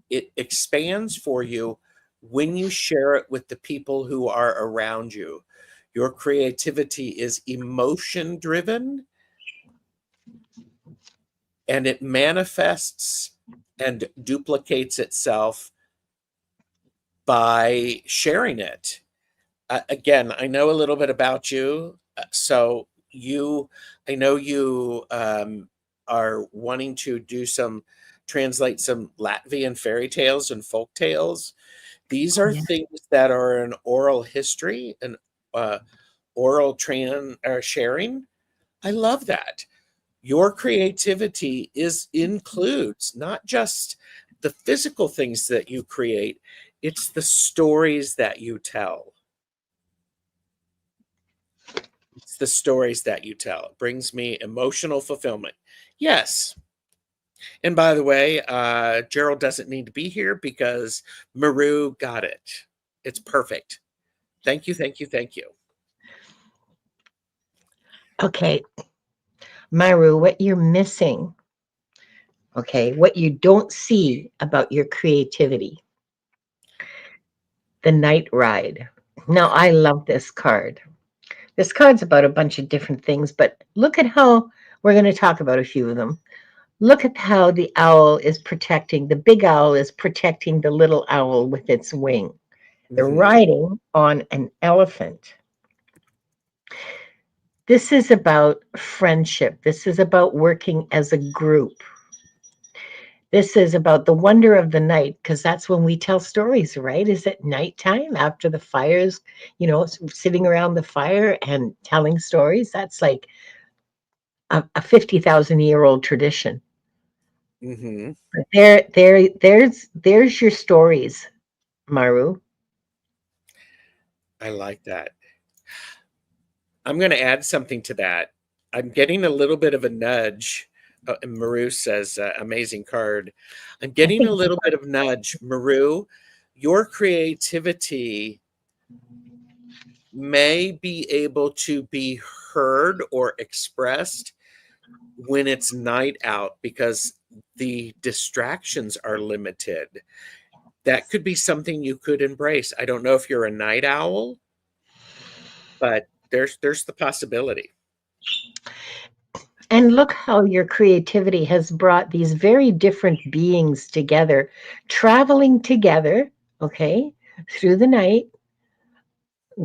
[SPEAKER 2] it expands for you when you share it with the people who are around you. Your creativity is emotion driven, and it manifests and duplicates itself by sharing it. Again, I know a little bit about you. So I know you are wanting to translate some Latvian fairy tales and folk tales. These are
[SPEAKER 1] Yeah.
[SPEAKER 2] things that are an oral history and oral sharing. I love that. Your creativity includes not just the physical things that you create, it's the stories that you tell. It's the stories that you tell. It brings me emotional fulfillment. Yes. And by the way, Gerald doesn't need to be here because Maru got it. It's perfect. Thank you, thank you, thank you.
[SPEAKER 1] Okay, Myru, what you're missing, okay, what you don't see about your creativity, the night ride. Now, I love this card. This card's about a bunch of different things, but look at how we're going to talk about a few of them. Look at how the owl is protecting, the big owl is protecting the little owl with its wing. They're
[SPEAKER 2] Mhm.
[SPEAKER 1] riding on an elephant. This is about friendship. This is about working as a group. This is about the wonder of the night, because that's when we tell stories, right? Is it nighttime after the fires, sitting around the fire and telling stories? That's like a 50,000-year-old tradition.
[SPEAKER 2] Mhm.
[SPEAKER 1] There's your stories, Maru.
[SPEAKER 2] I like that. I'm going to add something to that. I'm getting a little bit of a nudge. And Maru says, amazing card. I'm
[SPEAKER 1] I
[SPEAKER 2] getting
[SPEAKER 1] think
[SPEAKER 2] a little bit of nudge. Maru, your creativity may be able to be heard or expressed when it's night out because the distractions are limited. That could be something you could embrace. I don't know if you're a night owl, but there's the possibility.
[SPEAKER 1] And look how your creativity has brought these very different beings together, traveling together, okay, through the night,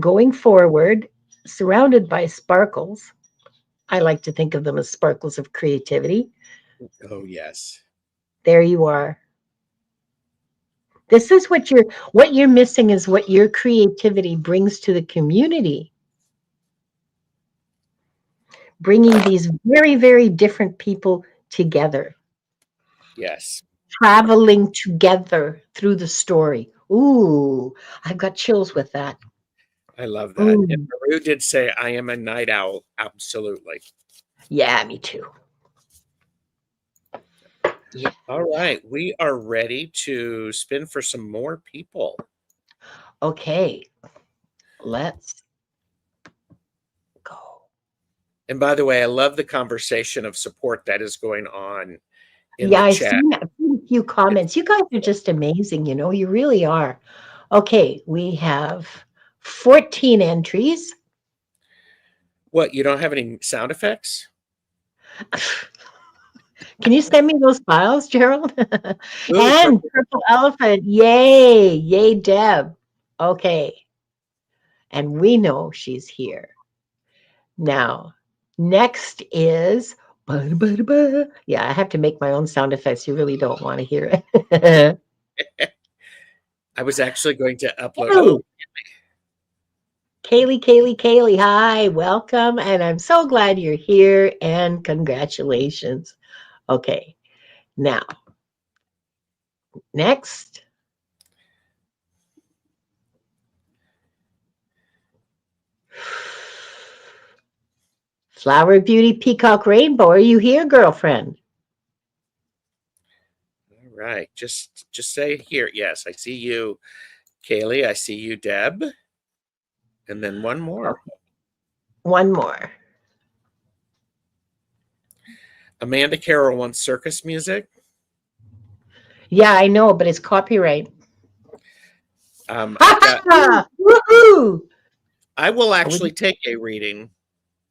[SPEAKER 1] going forward, surrounded by sparkles. I like to think of them as sparkles of creativity.
[SPEAKER 2] Oh yes.
[SPEAKER 1] There you are. This is what you're missing is what your creativity brings to the community, bringing these very, very different people together,
[SPEAKER 2] Yes.
[SPEAKER 1] traveling together through the story. Ooh, I've got chills with that.
[SPEAKER 2] I love that. And
[SPEAKER 1] Mm,
[SPEAKER 2] Maru did say I am a night owl. Absolutely.
[SPEAKER 1] yeah, me too. Yeah.
[SPEAKER 2] All right. We are ready to spin for some more people.
[SPEAKER 1] Okay, let's
[SPEAKER 2] And by the way, I love the conversation of support that is going on in
[SPEAKER 1] Yeah,
[SPEAKER 2] the
[SPEAKER 1] I've
[SPEAKER 2] chat.
[SPEAKER 1] seen a few comments. You guys are just amazing, you know, you really are. Okay, we have 14 entries.
[SPEAKER 2] What, you don't have any sound effects?
[SPEAKER 1] Can you send me those files, Gerald?
[SPEAKER 2] Ooh,
[SPEAKER 1] And
[SPEAKER 2] purple.
[SPEAKER 1] Purple Elephant, yay, yay, Deb. Okay, and we know she's here. Now, next is, yeah, I have to make my own sound effects. You really don't want to hear it.
[SPEAKER 2] I was actually going to upload.
[SPEAKER 1] Oh,
[SPEAKER 2] Oh,
[SPEAKER 1] Kaylee, hi, welcome. And I'm so glad you're here and congratulations. Okay, now, next. Flower Beauty Peacock Rainbow, are you here, girlfriend?
[SPEAKER 2] all right. Just say here. Yes, I see you, Kaylee. I see you, Deb. And then one more.
[SPEAKER 1] Okay. One more.
[SPEAKER 2] Amanda Carroll wants circus music.
[SPEAKER 1] Yeah, I know, but it's copyright.
[SPEAKER 2] I've got.
[SPEAKER 1] Woohoo!
[SPEAKER 2] I will actually take a reading.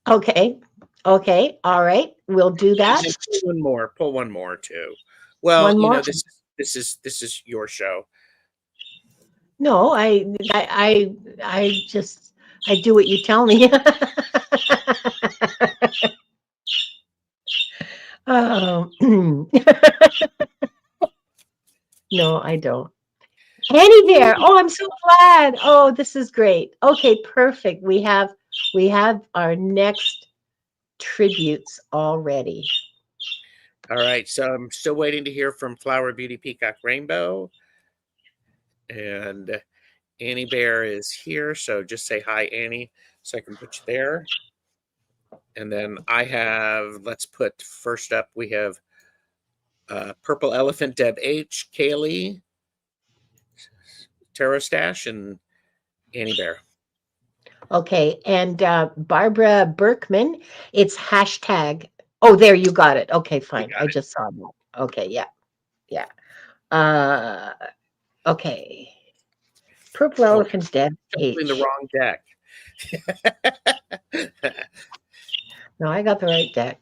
[SPEAKER 1] Okay. Okay. All right. We'll do that.
[SPEAKER 2] And then pull one more. Pull one more too. Well,
[SPEAKER 1] One
[SPEAKER 2] you
[SPEAKER 1] more.
[SPEAKER 2] know, this is your show.
[SPEAKER 1] No, I do what you tell me. Um, no, I don't. Annie Bear. Oh, I'm so glad. Oh, this is great. Okay, perfect. We have our next tributes already.
[SPEAKER 2] All right. So I'm still waiting to hear from Flower Beauty Peacock Rainbow. And Annie Bear is here. So just say hi, Annie, so I can put you there. And then I have, let's put first up, we have Purple Elephant, Deb H, Kaylee, Tarot Stash, and Annie Bear.
[SPEAKER 1] Okay, and Barbara Berkman, it's hashtag. Oh, there you got it. Okay, fine. I just saw that. Okay, yeah, yeah. Okay. Purple
[SPEAKER 2] Oh,
[SPEAKER 1] Elephant Dead
[SPEAKER 2] in the
[SPEAKER 1] H.
[SPEAKER 2] wrong deck.
[SPEAKER 1] No, I got the right deck.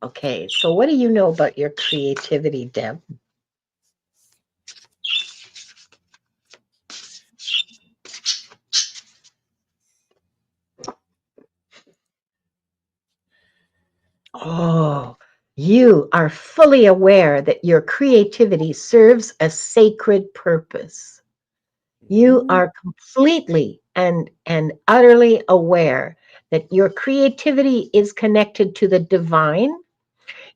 [SPEAKER 1] Okay, so what do you know about your creativity, Deb? Oh, you are fully aware that your creativity serves a sacred purpose. You are completely and utterly aware that your creativity is connected to the divine.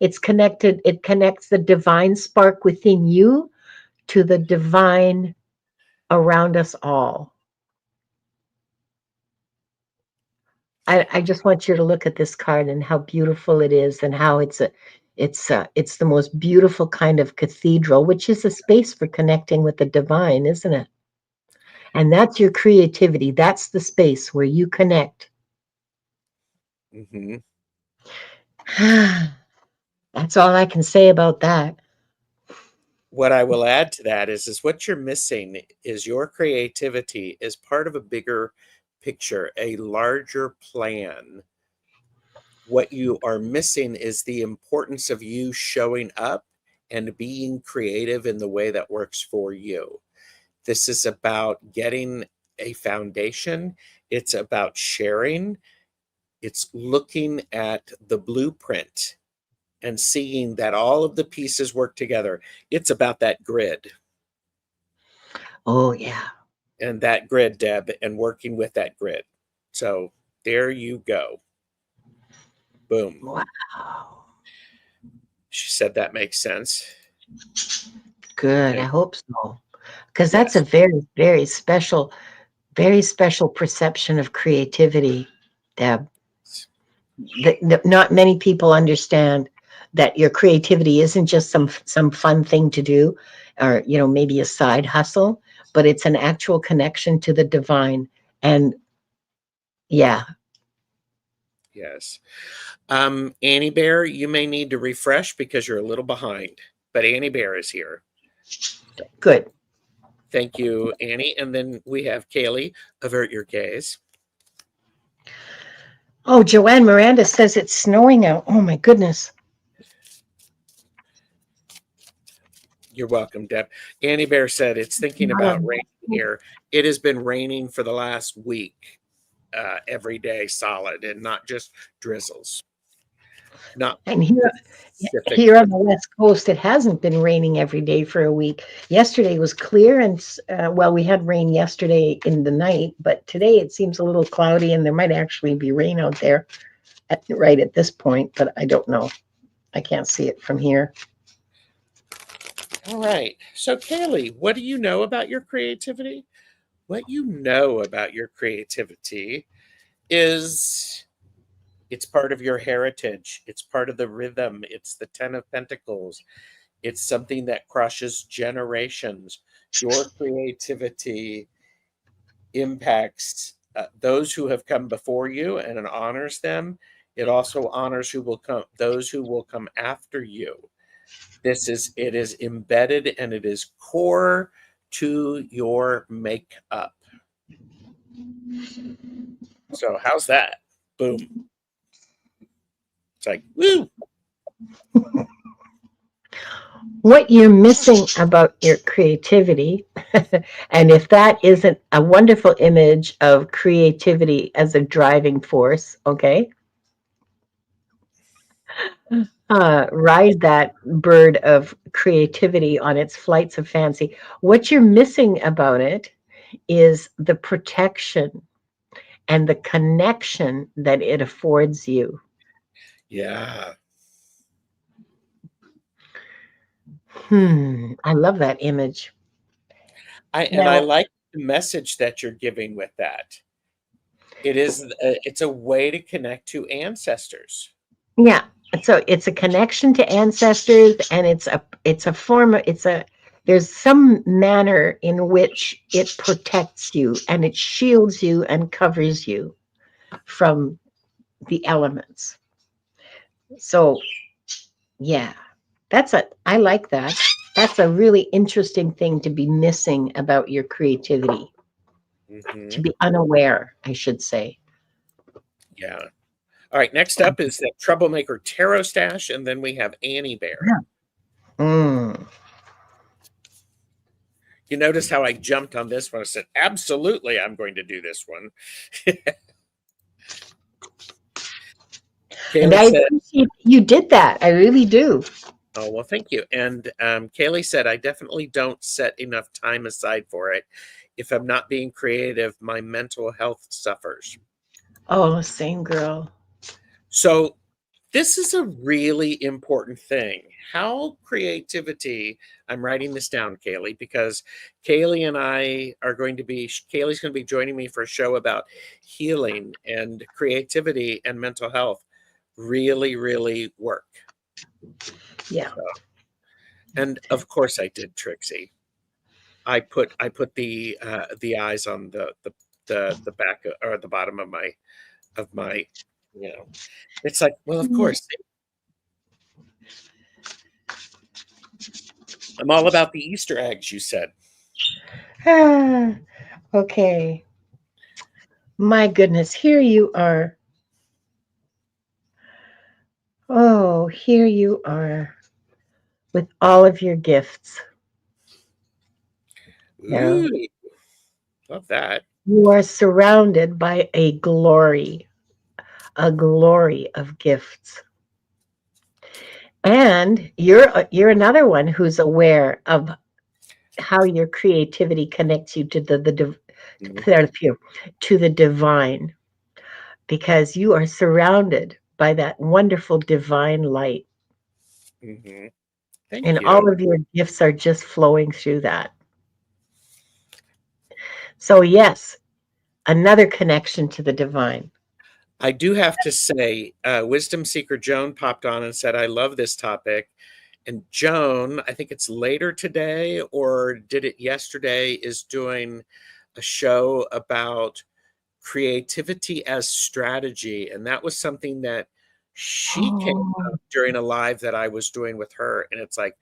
[SPEAKER 1] It connects the divine spark within you to the divine around us all. I just want you to look at this card and how beautiful it is and how it's the most beautiful kind of cathedral, which is a space for connecting with the divine, isn't it? And that's your creativity. That's the space where you connect.
[SPEAKER 2] Mm-hmm.
[SPEAKER 1] That's all I can say about that.
[SPEAKER 2] What I will add to that is what you're missing is your creativity is part of a bigger picture, a larger plan. What you are missing is the importance of you showing up and being creative in the way that works for you. This is about getting a foundation. It's about sharing. It's looking at the blueprint and seeing that all of the pieces work together. It's about that grid.
[SPEAKER 1] Oh, yeah.
[SPEAKER 2] And that grid, Deb, and working with that grid. So there you go. Boom.
[SPEAKER 1] Wow.
[SPEAKER 2] She said that makes sense.
[SPEAKER 1] Good. I
[SPEAKER 2] And
[SPEAKER 1] hope so. Because that's a
[SPEAKER 2] yes.
[SPEAKER 1] very special perception of creativity, Deb. Not many people understand that your creativity isn't just some fun thing to do, or maybe a side hustle, but it's an actual connection to the divine. And yeah,
[SPEAKER 2] Yes. Annie Bear, you may need to refresh because you're a little behind, but Annie Bear is here.
[SPEAKER 1] Good.
[SPEAKER 2] Thank you, Annie. And then we have Kaylee. Avert your gaze.
[SPEAKER 1] Oh, Joanne Miranda says it's snowing out. Oh my goodness.
[SPEAKER 2] You're welcome, Deb. Annie Bear said it's thinking about rain here. It has been raining for the last week, every day, solid, and not just drizzles. Not
[SPEAKER 1] And here
[SPEAKER 2] specific.
[SPEAKER 1] here on the West Coast, it hasn't been raining every day for a week. Yesterday was clear, and well, we had rain yesterday in the night, but today it seems a little cloudy, and there might actually be rain out there right at this point, but I don't know. I can't see it from here.
[SPEAKER 2] All right. So, Kaylee, what do you know about your creativity? What you know about your creativity is it's part of your heritage. It's part of the rhythm. It's the 10 of Pentacles. It's something that crushes generations. Your creativity impacts those who have come before you, and it honors them. It also honors those who will come after you. It is embedded and it is core to your makeup. So how's that? Boom. It's like, woo.
[SPEAKER 1] What you're missing about your creativity, and if that isn't a wonderful image of creativity as a driving force, okay? Ride that bird of creativity on its flights of fancy. What you're missing about it is the protection and the connection that it affords you.
[SPEAKER 2] Yeah.
[SPEAKER 1] I love that image.
[SPEAKER 2] I
[SPEAKER 1] Now,
[SPEAKER 2] like the message that you're giving with that. It's a way to connect to ancestors.
[SPEAKER 1] yeah, so it's a connection to ancestors, and it's a form of there's some manner in which it protects you and it shields you and covers you from the elements. So yeah, I like that. That's a really interesting thing to be missing about your creativity, to
[SPEAKER 2] Mm-hmm.
[SPEAKER 1] be unaware, I should say.
[SPEAKER 2] Yeah. All right. Next up is the Troublemaker Tarot Stash, and then we have Annie Bear.
[SPEAKER 1] Mm.
[SPEAKER 2] You notice how I jumped on this one. I said, absolutely, I'm going to do this one.
[SPEAKER 1] And
[SPEAKER 2] Kaylee
[SPEAKER 1] I
[SPEAKER 2] said,
[SPEAKER 1] appreciate you did that. I really do.
[SPEAKER 2] oh, well, thank you. And Kaylee said, I definitely don't set enough time aside for it. If I'm not being creative, my mental health suffers.
[SPEAKER 1] Oh, same girl.
[SPEAKER 2] So this is a really important thing. How creativity, I'm writing this down, Kaylee, because Kaylee and I are Kaylee's going to be joining me for a show about healing, and creativity and mental health really, really work.
[SPEAKER 1] Yeah.
[SPEAKER 2] So, and of course I did, Trixie. I put the eyes on the back or the bottom of my, you know, it's like, well, of course. I'm all about the Easter eggs, you said.
[SPEAKER 1] Ah, okay. My goodness, here you are. Oh, here you are with all of your gifts. Yeah.
[SPEAKER 2] Ooh, love that.
[SPEAKER 1] You are surrounded by a glory of gifts. And you're another one who's aware of how your creativity connects you to
[SPEAKER 2] Mhm,
[SPEAKER 1] to the divine, because you are surrounded by that wonderful divine light,
[SPEAKER 2] mhm. Thank
[SPEAKER 1] and
[SPEAKER 2] you.
[SPEAKER 1] all of your gifts are just flowing through that. So yes, another connection to the divine.
[SPEAKER 2] I do have to say, Wisdom Seeker Joan popped on and said, I love this topic. And Joan, I think it's later today or did it yesterday, is doing a show about creativity as strategy. And that was something that she came
[SPEAKER 1] Oh,
[SPEAKER 2] up during a live that I was doing with her. And it's like,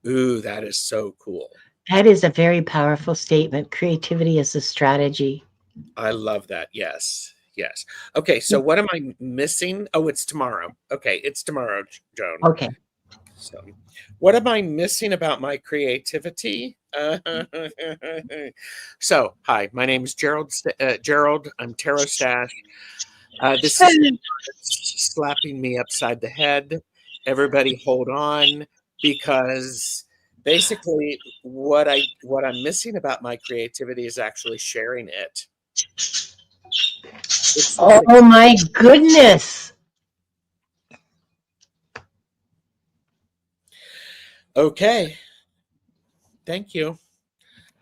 [SPEAKER 2] ooh, that is so cool.
[SPEAKER 1] that is a very powerful statement. Creativity is a strategy.
[SPEAKER 2] I love that. Yes. Yes. Okay. So what am I missing? Oh, it's tomorrow. Okay. It's tomorrow, Joan.
[SPEAKER 1] Okay.
[SPEAKER 2] So what am I missing about my creativity? So, hi, my name is Gerald. Gerald, I'm Tarot Stash. This is slapping me upside the head. Everybody, hold on, because basically, what I'm missing about my creativity is actually sharing it. It's this.
[SPEAKER 1] Oh my goodness.
[SPEAKER 2] Okay, thank you.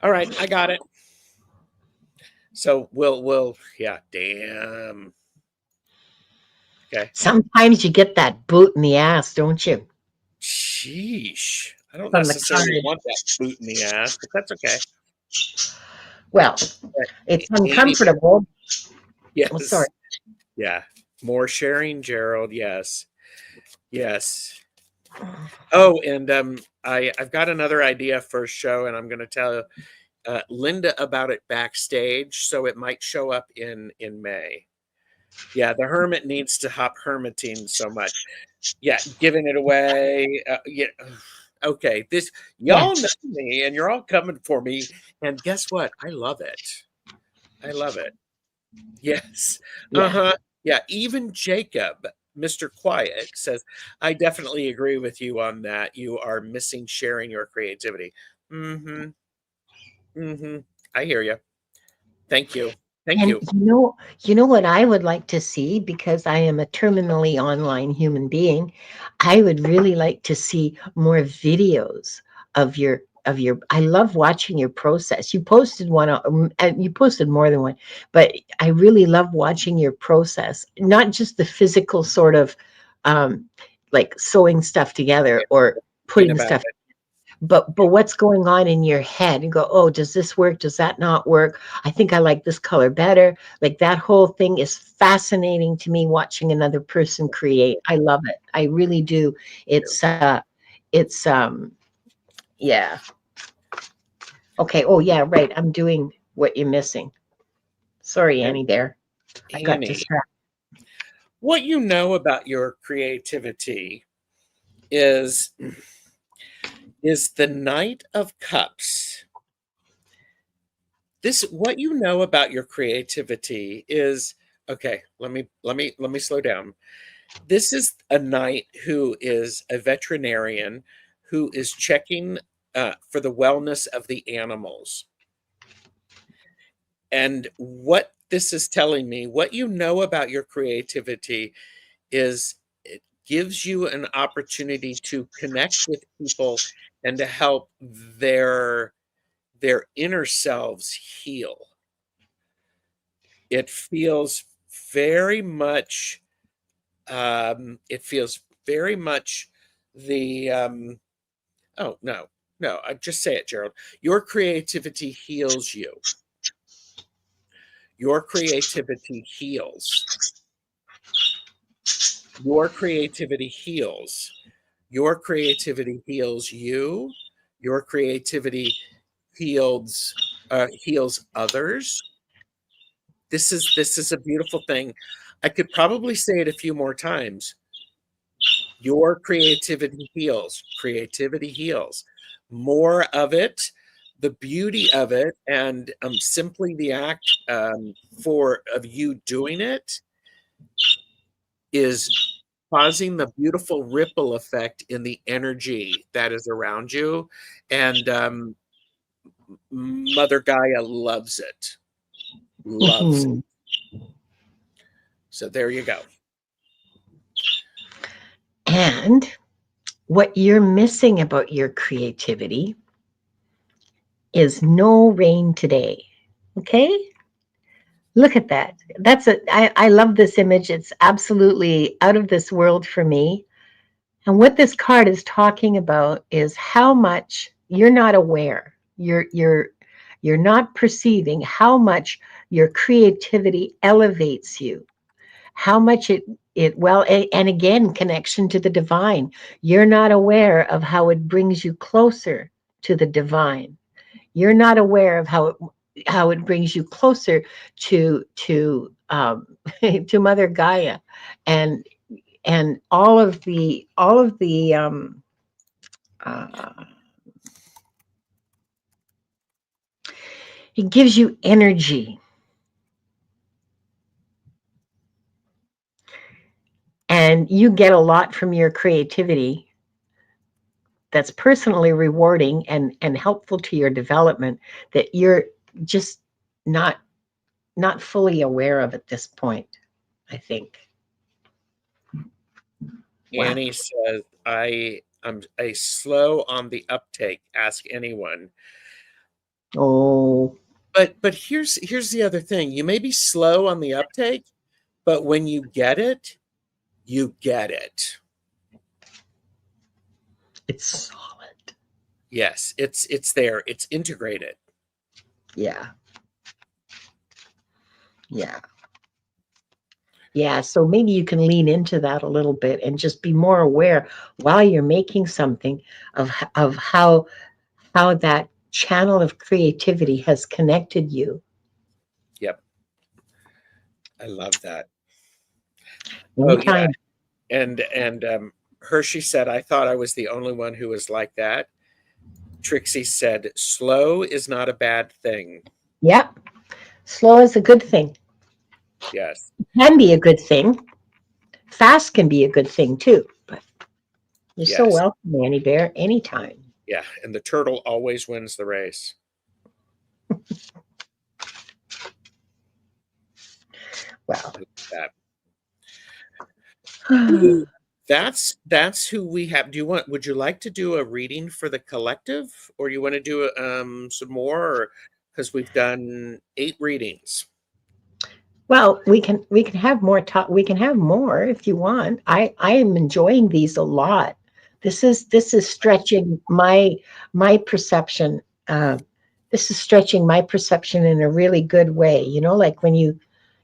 [SPEAKER 2] All right, I got it. So we'll yeah, damn. Okay.
[SPEAKER 1] Sometimes you get that boot in the ass, don't you?
[SPEAKER 2] Sheesh. I don't
[SPEAKER 1] From the
[SPEAKER 2] necessarily
[SPEAKER 1] card.
[SPEAKER 2] want that boot in the ass, but that's okay.
[SPEAKER 1] Well,
[SPEAKER 2] But
[SPEAKER 1] it's
[SPEAKER 2] Amy,
[SPEAKER 1] uncomfortable. Oh, sorry.
[SPEAKER 2] yes. Yeah. More sharing, Gerald. Yes. Yes. Oh, and I've got another idea for a show, and I'm going to tell Linda about it backstage, so it might show up in May. Yeah, the hermit needs to hop hermiting so much. Yeah, giving it away. Yeah. Okay, this
[SPEAKER 1] Yeah.
[SPEAKER 2] y'all know me, and you're all coming for me. And guess what? I love it. I love it. Yes.
[SPEAKER 1] Yeah.
[SPEAKER 2] Uh-huh. Yeah, even Jacob, Mr. Quiet, says, I definitely agree with you on that. You are missing sharing your creativity. Mm-hmm. Mm-hmm. I hear you. Thank you. Thank
[SPEAKER 1] And
[SPEAKER 2] you.
[SPEAKER 1] you know what I would like to see, because I am a terminally online human being. I would really like to see more videos of your I love watching your process. You posted one and you posted more than one, but I really love watching your process, not just the physical sort of um like sewing stuff together or
[SPEAKER 2] Thinking
[SPEAKER 1] putting
[SPEAKER 2] about
[SPEAKER 1] stuff,
[SPEAKER 2] it.
[SPEAKER 1] but what's going on in your head, and go, oh, does this work, does that not work, I think I like this color better. Like, that whole thing is fascinating to me, watching another person create. I love it, I really do. It's yeah. Okay, oh yeah, right, I'm doing what you're missing. Sorry,
[SPEAKER 2] And
[SPEAKER 1] Annie, there I got
[SPEAKER 2] Annie,
[SPEAKER 1] distracted.
[SPEAKER 2] what you know about your creativity is the Knight of Cups. This what you know about your creativity is okay, let me slow down. This is a knight who is a veterinarian who is checking for the wellness of the animals. And what this is telling me, what you know about your creativity is it gives you an opportunity to connect with people and to help their inner selves heal. It feels very much it feels very much the oh no, I just say it, Gerald. Your creativity heals you. Your creativity heals. Your creativity heals. Your creativity heals you. Your creativity heals others. This is a beautiful thing. I could probably say it a few more times. Your creativity heals. Creativity heals. More of it, the beauty of it, and simply the act of you doing it is causing the beautiful ripple effect in the energy that is around you. And Mother Gaia loves it. Loves it.
[SPEAKER 1] Mhm.
[SPEAKER 2] So there you go.
[SPEAKER 1] And what you're missing about your creativity is no rain today. Okay, look at that. I love this image. It's absolutely out of this world for me. And what this card is talking about is how much you're not aware. You're You're not perceiving how much your creativity elevates you, how much and again, connection to the divine. You're not aware of how it brings you closer to the divine. You're not aware of how it brings you closer to to Mother Gaia, and all of the uh, it gives you energy, and you get a lot from your creativity that's personally rewarding and helpful to your development that you're just not not fully aware of at this point, I think. Wow.
[SPEAKER 2] Annie says, I'm a slow on the uptake. Ask anyone.
[SPEAKER 1] Oh,
[SPEAKER 2] But here's the other thing. You may be slow on the uptake, but when you get it, you get it.
[SPEAKER 1] it's solid.
[SPEAKER 2] Yes, it's there. It's integrated.
[SPEAKER 1] Yeah. Yeah. Yeah. So maybe you can lean into that a little bit and just be more aware while you're making something of how that channel of creativity has connected you.
[SPEAKER 2] Yep. I love that. Oh yeah.
[SPEAKER 1] Anytime.
[SPEAKER 2] And Hershey said, I thought I was the only one who was like that. Trixie said, slow is not a bad thing.
[SPEAKER 1] Yeah. Slow is a good thing.
[SPEAKER 2] Yes.
[SPEAKER 1] Can be a good thing. Fast can be a good thing too. But you're so
[SPEAKER 2] Yes.
[SPEAKER 1] welcome, Annie Bear, anytime.
[SPEAKER 2] Yeah. And the turtle always wins the race.
[SPEAKER 1] Well,
[SPEAKER 2] I love that. That's who we have. Would you like to do a reading for the collective, or you want to do some more? Because we've done 8 readings.
[SPEAKER 1] well, we can have more talk. We can have more if you want. I am enjoying these a lot. This is stretching my perception. This is stretching my perception in a really good way. You know, like when you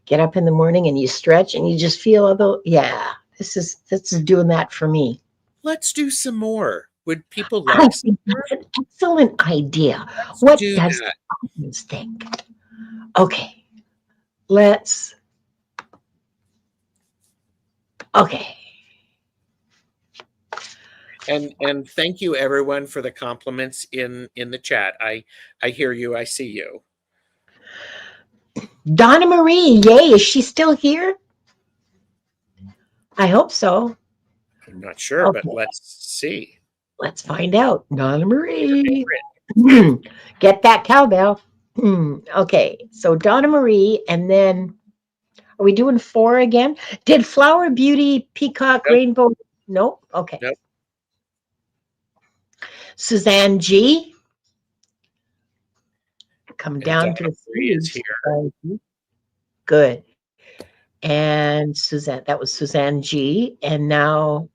[SPEAKER 1] get up in the morning and you stretch and you just feel although yeah, this is doing that for me.
[SPEAKER 2] Let's do some more. Would people
[SPEAKER 1] I
[SPEAKER 2] like some
[SPEAKER 1] think
[SPEAKER 2] more?
[SPEAKER 1] that's an excellent idea.
[SPEAKER 2] Let's
[SPEAKER 1] What
[SPEAKER 2] do
[SPEAKER 1] does the
[SPEAKER 2] that.
[SPEAKER 1] audience think? Okay, let's. Okay.
[SPEAKER 2] And thank you everyone for the compliments in the chat. I hear you. I see you.
[SPEAKER 1] Donna Marie, yay, is she still here? I hope so.
[SPEAKER 2] I'm not sure, but
[SPEAKER 1] Okay,
[SPEAKER 2] let's see.
[SPEAKER 1] let's find out. Donna Marie,
[SPEAKER 2] Favorite.
[SPEAKER 1] get that cowbell. Okay, so Donna Marie, and then are we doing 4 again? Did Flower Beauty, Peacock,
[SPEAKER 2] Nope,
[SPEAKER 1] Rainbow? Nope. Okay.
[SPEAKER 2] nope.
[SPEAKER 1] Suzanne G, come
[SPEAKER 2] And
[SPEAKER 1] down to
[SPEAKER 2] Donna
[SPEAKER 1] the
[SPEAKER 2] Marie is
[SPEAKER 1] stage.
[SPEAKER 2] here.
[SPEAKER 1] Suzanne G. Good. And Suzanne, that was Suzanne G. And now,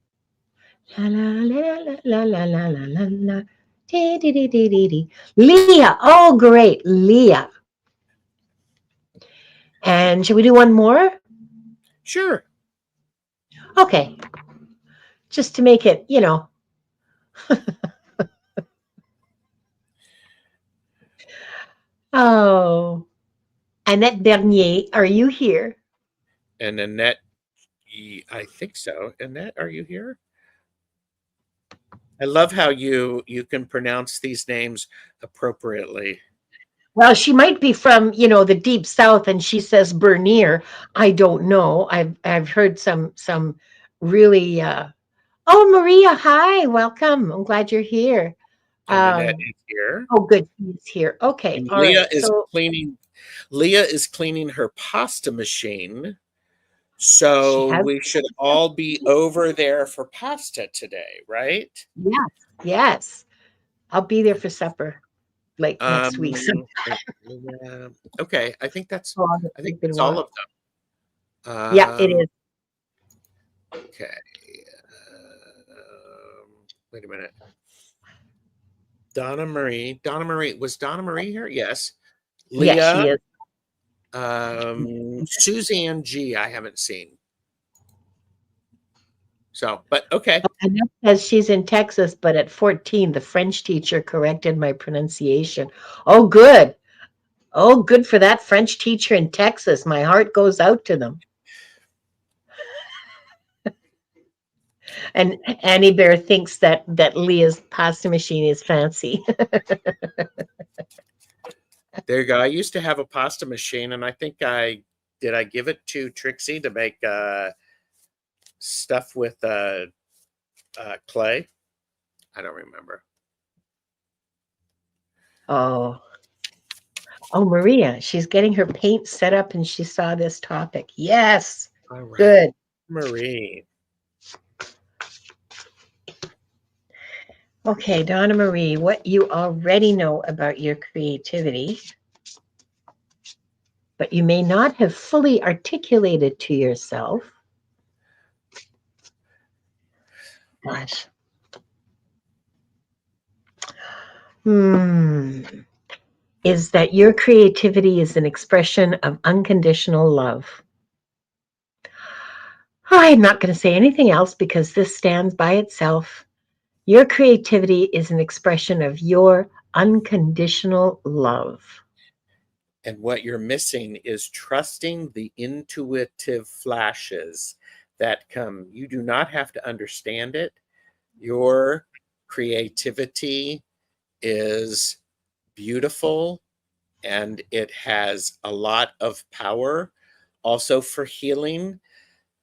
[SPEAKER 1] la la la la la la la la la. Dee, dee, dee, dee, dee, dee. Leah. Oh, great. Leah. And should we do one more?
[SPEAKER 2] Sure.
[SPEAKER 1] Okay. Just to make it, you know. Oh, Annette Bernier, are you here?
[SPEAKER 2] And Annette, I think so. Annette, are you here? I love how you can pronounce these names appropriately.
[SPEAKER 1] Well, she might be from, the deep south and she says Bernier. I don't know. I've heard some really oh, Maria, hi, welcome. I'm glad you're here.
[SPEAKER 2] And Annette
[SPEAKER 1] Um,
[SPEAKER 2] is here.
[SPEAKER 1] oh good, she's here. Okay,
[SPEAKER 2] And
[SPEAKER 1] all right. So
[SPEAKER 2] Leah is cleaning her pasta machine.
[SPEAKER 1] she
[SPEAKER 2] So
[SPEAKER 1] has
[SPEAKER 2] we should all be over there for pasta today, right?
[SPEAKER 1] yes, yes. I'll be there for supper like next week. So
[SPEAKER 2] Um, yeah, okay, I think
[SPEAKER 1] we've been
[SPEAKER 2] that's all
[SPEAKER 1] walking.
[SPEAKER 2] of them.
[SPEAKER 1] Yeah, it is.
[SPEAKER 2] Okay. Wait a minute. Donna Marie. Was Donna Marie here? Yes.
[SPEAKER 1] Yes,
[SPEAKER 2] Leah.
[SPEAKER 1] she is.
[SPEAKER 2] Suzanne G. I haven't seen. So, but okay.
[SPEAKER 1] And that says she's in Texas, but at 14, the French teacher corrected my pronunciation. Oh, good. Oh, good for that French teacher in Texas. My heart goes out to them. And Annie Bear thinks that Leah's pasta machine is fancy.
[SPEAKER 2] There you go. I used to have a pasta machine, and I think I give it to Trixie to make stuff with clay. I don't remember.
[SPEAKER 1] Oh. Oh, Maria, she's getting her paint set up and she saw this topic. Yes.
[SPEAKER 2] All right.
[SPEAKER 1] Good.
[SPEAKER 2] Marie.
[SPEAKER 1] Okay, Donna Marie, what you already know about your creativity, but you may not have fully articulated to yourself. Gosh. Is that your creativity is an expression of unconditional love. I'm not going to say anything else because this stands by itself. Your creativity is an expression of your unconditional love.
[SPEAKER 2] And what you're missing is trusting the intuitive flashes that come. You do not have to understand it. Your creativity is beautiful and it has a lot of power also for healing.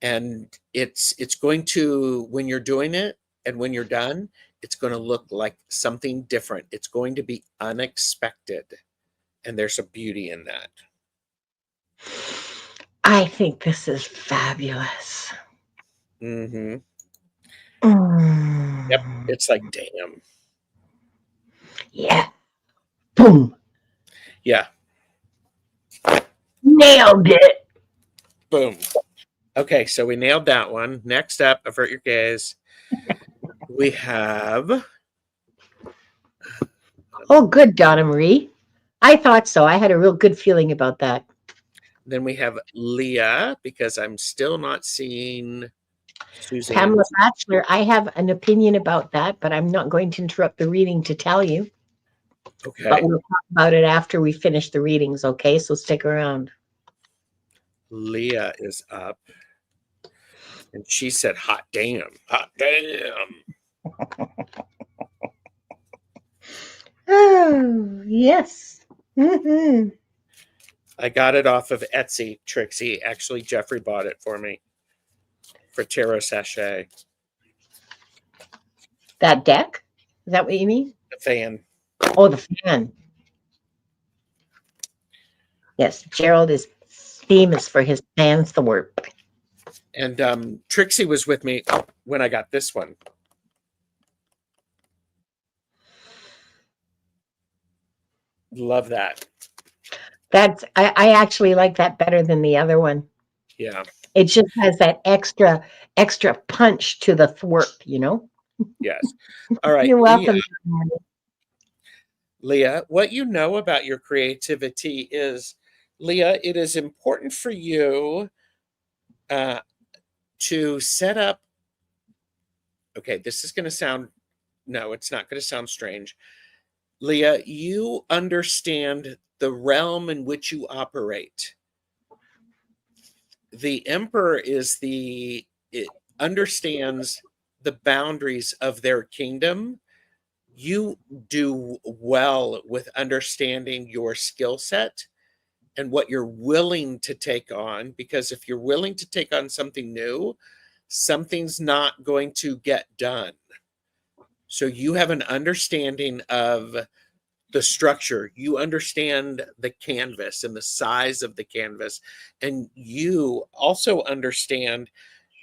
[SPEAKER 2] And it's going to, when you're doing it and when you're done, it's going to look like something different. It's going to be unexpected. And there's a beauty in that.
[SPEAKER 1] I think this is fabulous.
[SPEAKER 2] Mm-hmm.
[SPEAKER 1] Mm.
[SPEAKER 2] Yep. It's like, damn.
[SPEAKER 1] Yeah. Boom.
[SPEAKER 2] Yeah.
[SPEAKER 1] Nailed it.
[SPEAKER 2] Boom. Okay, so we nailed that one. Next up, avert your gaze. We have.
[SPEAKER 1] Oh, good, Donna Marie. I thought so. I had a real good feeling about that.
[SPEAKER 2] Then we have Leah, because I'm still not seeing Suzanne.
[SPEAKER 1] Pamela Batchelor, I have an opinion about that, but I'm not going to interrupt the reading to tell you.
[SPEAKER 2] Okay.
[SPEAKER 1] But we'll talk about it after we finish the readings, okay? So stick around.
[SPEAKER 2] Leah is up. And she said, hot damn. Hot damn.
[SPEAKER 1] Oh, yes. Mm-hmm.
[SPEAKER 2] I got it off of Etsy, Trixie. Actually, Jeffrey bought it for me for Tarot Sachet.
[SPEAKER 1] That deck? Is that what you mean?
[SPEAKER 2] The fan.
[SPEAKER 1] Oh, the fan. Yes, Gerald is famous for his fan work.
[SPEAKER 2] And Trixie was with me when I got this one. Love that.
[SPEAKER 1] That's I actually like that better than the other one.
[SPEAKER 2] Yeah.
[SPEAKER 1] It just has that extra punch to the thwart, you know?
[SPEAKER 2] Yes. All right.
[SPEAKER 1] You're welcome.
[SPEAKER 2] Leah, what you know about your creativity is, Leah, it is important for you to set up. Okay, this is going to sound, no, it's not going to sound strange. Leah, you understand the realm in which you operate. The Emperor it understands the boundaries of their kingdom. You do well with understanding your skill set and what you're willing to take on, because if you're willing to take on something new, something's not going to get done. So you have an understanding of the structure. You understand the canvas and the size of the canvas. And you also understand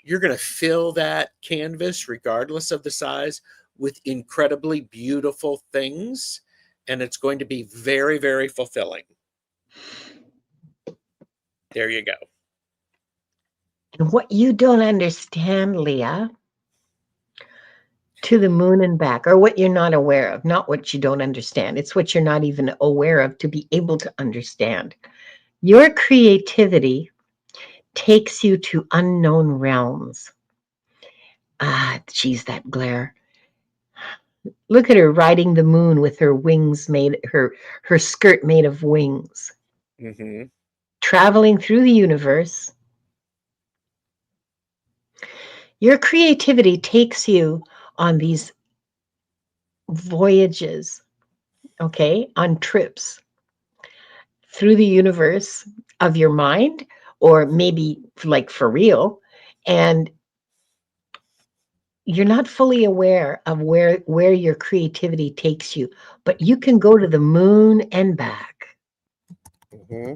[SPEAKER 2] you're going to fill that canvas, regardless of the size, with incredibly beautiful things. And it's going to be very, very fulfilling. There you go.
[SPEAKER 1] And what you don't understand, Leah, To the moon and back, or what you're not aware of, not what you don't understand. It's what you're not even aware of to be able to understand. Your creativity takes you to unknown realms. Ah, geez, that glare. Look at her riding the moon with her wings made, her skirt made of wings,
[SPEAKER 2] Mm-hmm.
[SPEAKER 1] traveling through the universe. Your creativity takes you on these voyages, okay, on trips through the universe of your mind, or maybe like for real, and you're not fully aware of where your creativity takes you, but you can go to the moon and back.
[SPEAKER 2] Mm-hmm.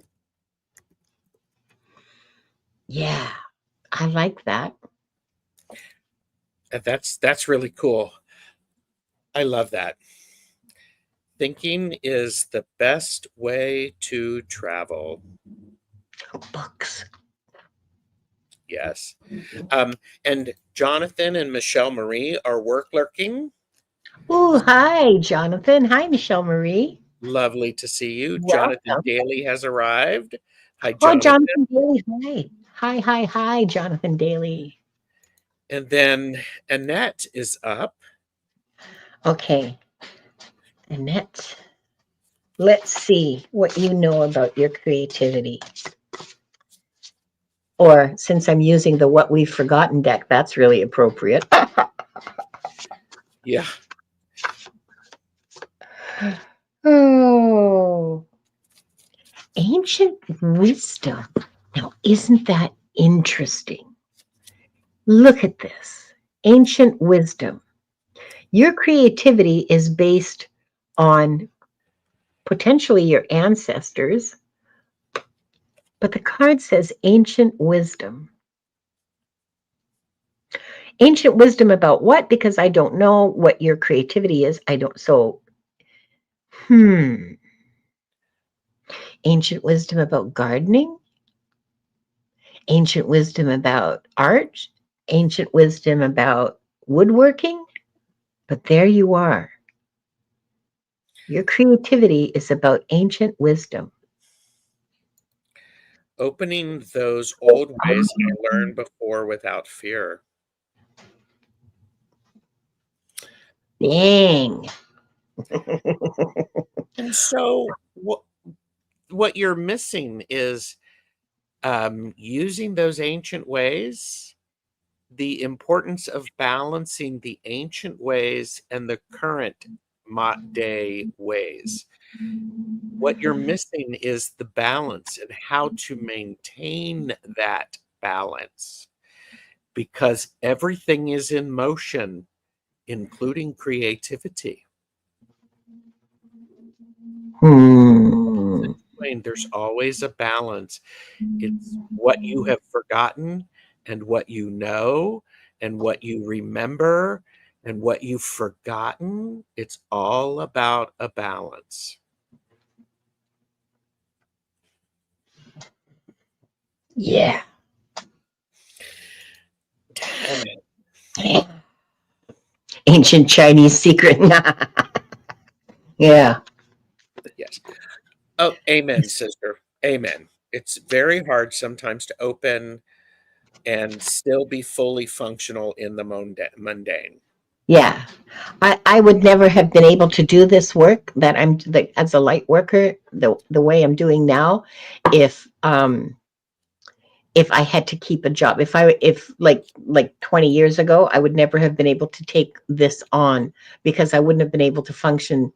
[SPEAKER 1] Yeah, I like that.
[SPEAKER 2] And that's really cool. I love that. Thinking is the best way to travel.
[SPEAKER 1] Books.
[SPEAKER 2] Yes. And Jonathan and Michelle Marie are work lurking.
[SPEAKER 1] Oh, hi, Jonathan. Hi, Michelle Marie.
[SPEAKER 2] Lovely to see you. Jonathan
[SPEAKER 1] Welcome.
[SPEAKER 2] Daly has arrived. Hi,
[SPEAKER 1] Oh,
[SPEAKER 2] Jonathan.
[SPEAKER 1] Jonathan Daly. Hi. Hi, hi, hi, Jonathan Daly.
[SPEAKER 2] And then Annette is up.
[SPEAKER 1] Okay, Annette. Let's see what you know about your creativity. Or since I'm using the What We've Forgotten deck, that's really appropriate.
[SPEAKER 2] Yeah.
[SPEAKER 1] Oh, ancient wisdom. Now, isn't that interesting? Look at this. Ancient wisdom. Your creativity is based on potentially your ancestors, but the card says ancient wisdom. Ancient wisdom about what? Because I don't know what your creativity is. I don't. So, ancient wisdom about gardening, ancient wisdom about art, ancient wisdom about woodworking. But there you are. Your creativity is about ancient wisdom.
[SPEAKER 2] Opening those old ways I learned before without fear.
[SPEAKER 1] Dang.
[SPEAKER 2] And so what you're missing is using those ancient ways, the importance of balancing the ancient ways and the current day ways. What you're missing is the balance and how to maintain that balance, because everything is in motion, including creativity.
[SPEAKER 1] Hmm.
[SPEAKER 2] There's always a balance. It's what you have forgotten and what you know and what you remember and what you've forgotten. It's all about a balance.
[SPEAKER 1] Yeah.
[SPEAKER 2] Dang.
[SPEAKER 1] Ancient Chinese secret. Yeah.
[SPEAKER 2] Yes. Oh, amen, sister. Amen. It's very hard sometimes to open and still be fully functional in the mundane.
[SPEAKER 1] Yeah. I would never have been able to do this work that as a light worker, the way I'm doing now, if I had to keep a job. If like 20 years ago, I would never have been able to take this on because I wouldn't have been able to function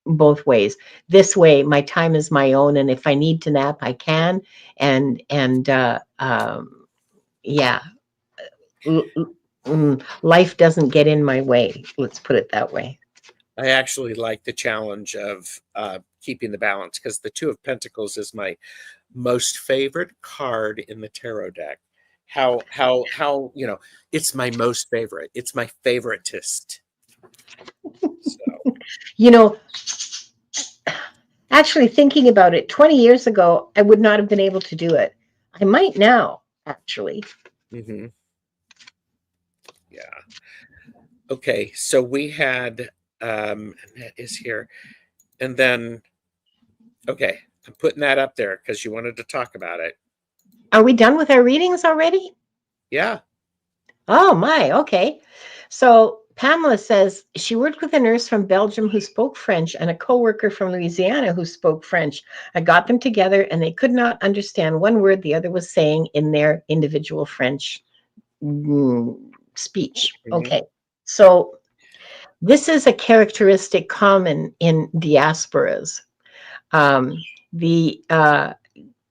[SPEAKER 1] both ways. This way, my time is my own, and if I need to nap, I can. And yeah, life doesn't get in my way. Let's put it that way.
[SPEAKER 2] I actually like the challenge of keeping the balance, because the Two of Pentacles is my most favorite card in the tarot deck. How it's my most favorite. It's my favoritist. So
[SPEAKER 1] You know, actually thinking about it, 20 years ago, I would not have been able to do it. I might now, actually.
[SPEAKER 2] yeah. Okay, so we had Annette is here, and then okay, I'm putting that up there because you wanted to talk about it.
[SPEAKER 1] Are we done with our readings already?
[SPEAKER 2] Yeah.
[SPEAKER 1] Oh my, okay. So Pamela says she worked with a nurse from Belgium who spoke French and a coworker from Louisiana who spoke French. I got them together and they could not understand one word the other was saying in their individual French speech.
[SPEAKER 2] Mhm.
[SPEAKER 1] Okay. So this is a characteristic common in diasporas. Um, the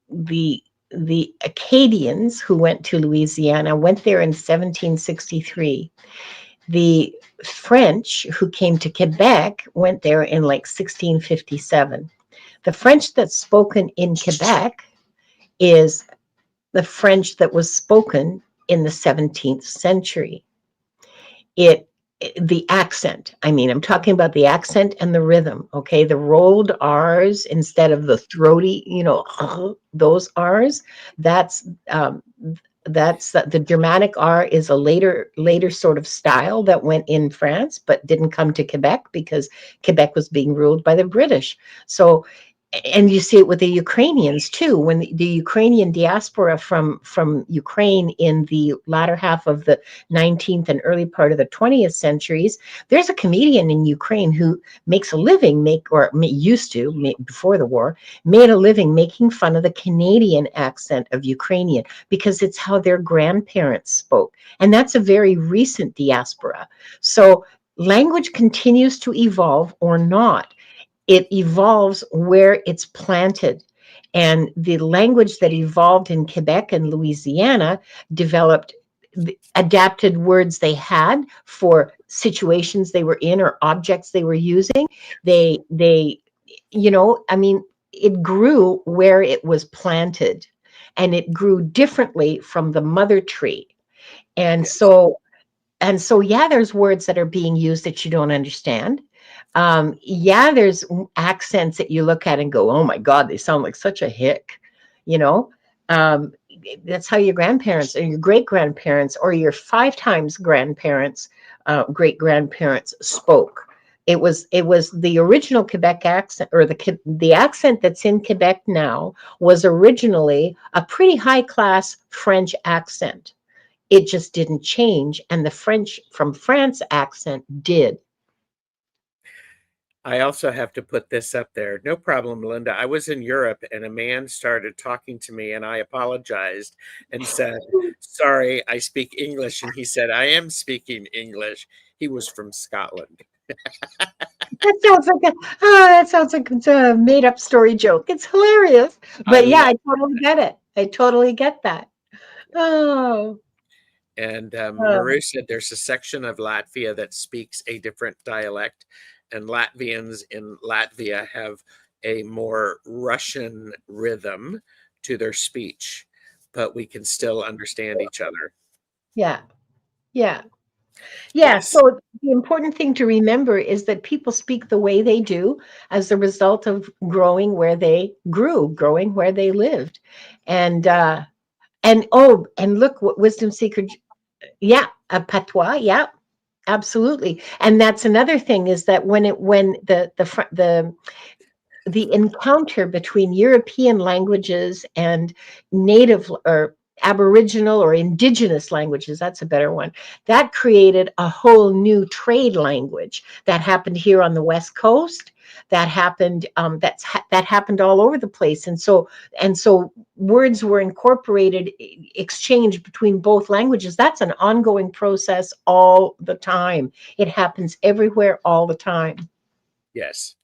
[SPEAKER 1] the the Acadians who went to Louisiana went there in 1763. The French who came to Quebec went there in like 1657. The French that's spoken in Quebec is the French that was spoken in the 17th century. It the accent. I mean, I'm talking about the accent and the rhythm. Okay, the rolled R's instead of the throaty, those R's. That's the dramatic R is a later sort of style that went in France, but didn't come to Quebec because Quebec was being ruled by the British. So and you see it with the Ukrainians too. When the Ukrainian diaspora from Ukraine in the latter half of the 19th and early part of the 20th centuries, there's a comedian in Ukraine who makes a living, used to before the war, made a living making fun of the Canadian accent of Ukrainian because it's how their grandparents spoke, and that's a very recent diaspora. So language continues to evolve or not. It evolves where it's planted. And the language that evolved in Quebec and Louisiana developed adapted words they had for situations they were in or objects they were using. They I mean, it grew where it was planted and it grew differently from the mother tree. And
[SPEAKER 2] Yes.
[SPEAKER 1] so yeah, there's words that are being used that you don't understand. Yeah, there's accents that you look at and go, oh my God, they sound like such a hick, you know. um, that's how your grandparents or your great grandparents or your five times grandparents, great grandparents spoke. It was the original Quebec accent, or the accent that's in Quebec now was originally a pretty high class French accent. It just didn't change, and the French from France accent did.
[SPEAKER 2] I also have to put this up there. No problem, Linda. I was in Europe and a man started talking to me and I apologized and said, "Sorry, I speak English." And he said, "I am speaking English." He was from Scotland.
[SPEAKER 1] That sounds like it's a made up story joke. It's hilarious.
[SPEAKER 2] I
[SPEAKER 1] But yeah,
[SPEAKER 2] love
[SPEAKER 1] I totally get it. I totally get that. Oh,
[SPEAKER 2] And
[SPEAKER 1] oh,
[SPEAKER 2] Maru said there's a section of Latvia that speaks a different dialect, and Latvians in Latvia have a more Russian rhythm to their speech, but we can still understand each other.
[SPEAKER 1] yeah, yeah. Yeah,
[SPEAKER 2] Yes,
[SPEAKER 1] so the important thing to remember is that people speak the way they do as a result of growing where they grew, growing where they lived. And look what wisdom seeker, yeah, a patois, yeah, absolutely. And that's another thing, is that when the encounter between European languages and native or Aboriginal or indigenous languages, that's a better one, that created a whole new trade language that happened here on the West Coast. That happened. That happened all over the place, and so words were incorporated, exchanged between both languages. That's an ongoing process all the time. It happens everywhere all the time.
[SPEAKER 2] yes,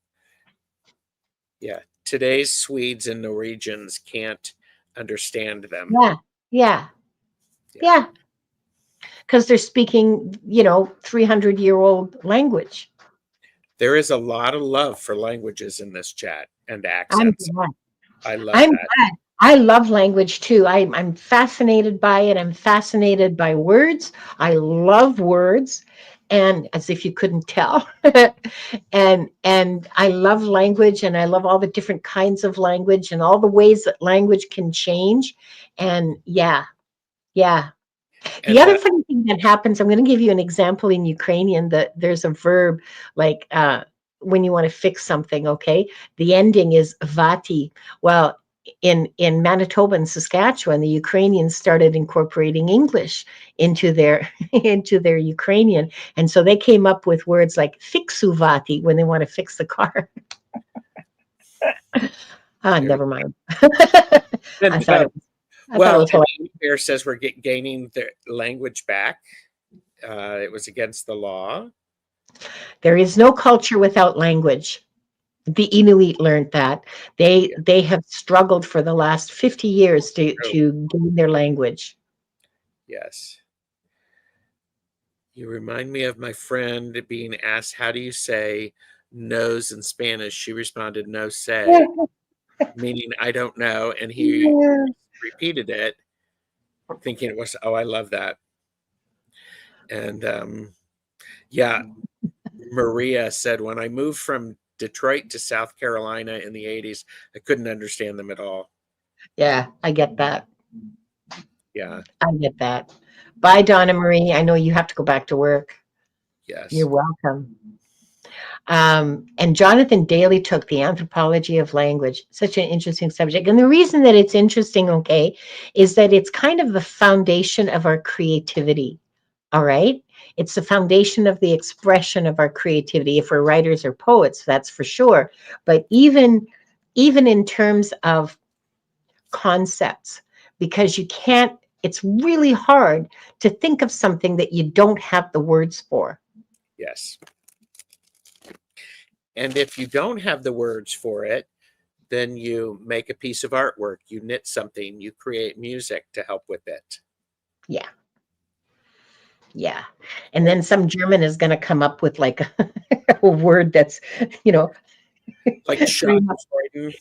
[SPEAKER 2] yeah. Today's Swedes and Norwegians can't understand them.
[SPEAKER 1] Yeah, yeah,
[SPEAKER 2] Yeah.
[SPEAKER 1] yeah. Because they're speaking, 300-year-old language.
[SPEAKER 2] There is a lot of love for languages in this chat and
[SPEAKER 1] I'm
[SPEAKER 2] accents.
[SPEAKER 1] glad.
[SPEAKER 2] I love
[SPEAKER 1] I'm
[SPEAKER 2] that.
[SPEAKER 1] glad. I love language too. I'm fascinated by it. I'm fascinated by words. I love words, and as if you couldn't tell, and I love language, and I love all the different kinds of language and all the ways that language can change. And yeah, yeah. The
[SPEAKER 2] And
[SPEAKER 1] other funny thing that happens, I'm going to give you an example in Ukrainian that there's a verb like when you want to fix something, okay? The ending is vati. Well, in Manitoba and Saskatchewan, the Ukrainians started incorporating English into their into their Ukrainian, and so they came up with words like fixu vati when they want to fix the car. Ah,
[SPEAKER 2] there,
[SPEAKER 1] never mind. I
[SPEAKER 2] and
[SPEAKER 1] thought it was. I thought it
[SPEAKER 2] well,
[SPEAKER 1] was
[SPEAKER 2] and
[SPEAKER 1] hilarious.
[SPEAKER 2] Amy Bear says we're gaining the language back. It was against the law.
[SPEAKER 1] There is no culture without language. The Inuit learned that.
[SPEAKER 2] Yeah,
[SPEAKER 1] They have struggled for the last 50 years
[SPEAKER 2] true.
[SPEAKER 1] to gain their language.
[SPEAKER 2] Yes. You remind me of my friend being asked, how do you say nose in Spanish? She responded, no say, meaning I don't know. And he
[SPEAKER 1] Yeah.
[SPEAKER 2] repeated it, thinking it was, oh, I love that. And yeah, Maria said, when I moved from Detroit to South Carolina in the 80s, I couldn't understand them at all.
[SPEAKER 1] Yeah, I get that.
[SPEAKER 2] Yeah,
[SPEAKER 1] I get that. Bye, Donna Marie. I know you have to go back to work. You're
[SPEAKER 2] yes.
[SPEAKER 1] welcome. And Jonathan Daly took the anthropology of language, such an interesting subject. And the reason that it's interesting, okay, is that it's kind of the foundation of our creativity. All right. It's the foundation of the expression of our creativity. If we're writers or poets, that's for sure. But even in terms of concepts, because you can't, it's really hard to think of something that you don't have the words for.
[SPEAKER 2] Yes. And if you don't have the words for it, then you make a piece of artwork, you knit something, you create music to help with it.
[SPEAKER 1] Yeah. Yeah. And then some German is going to come up with like a word that's, you know,
[SPEAKER 2] Like Schadenfreude.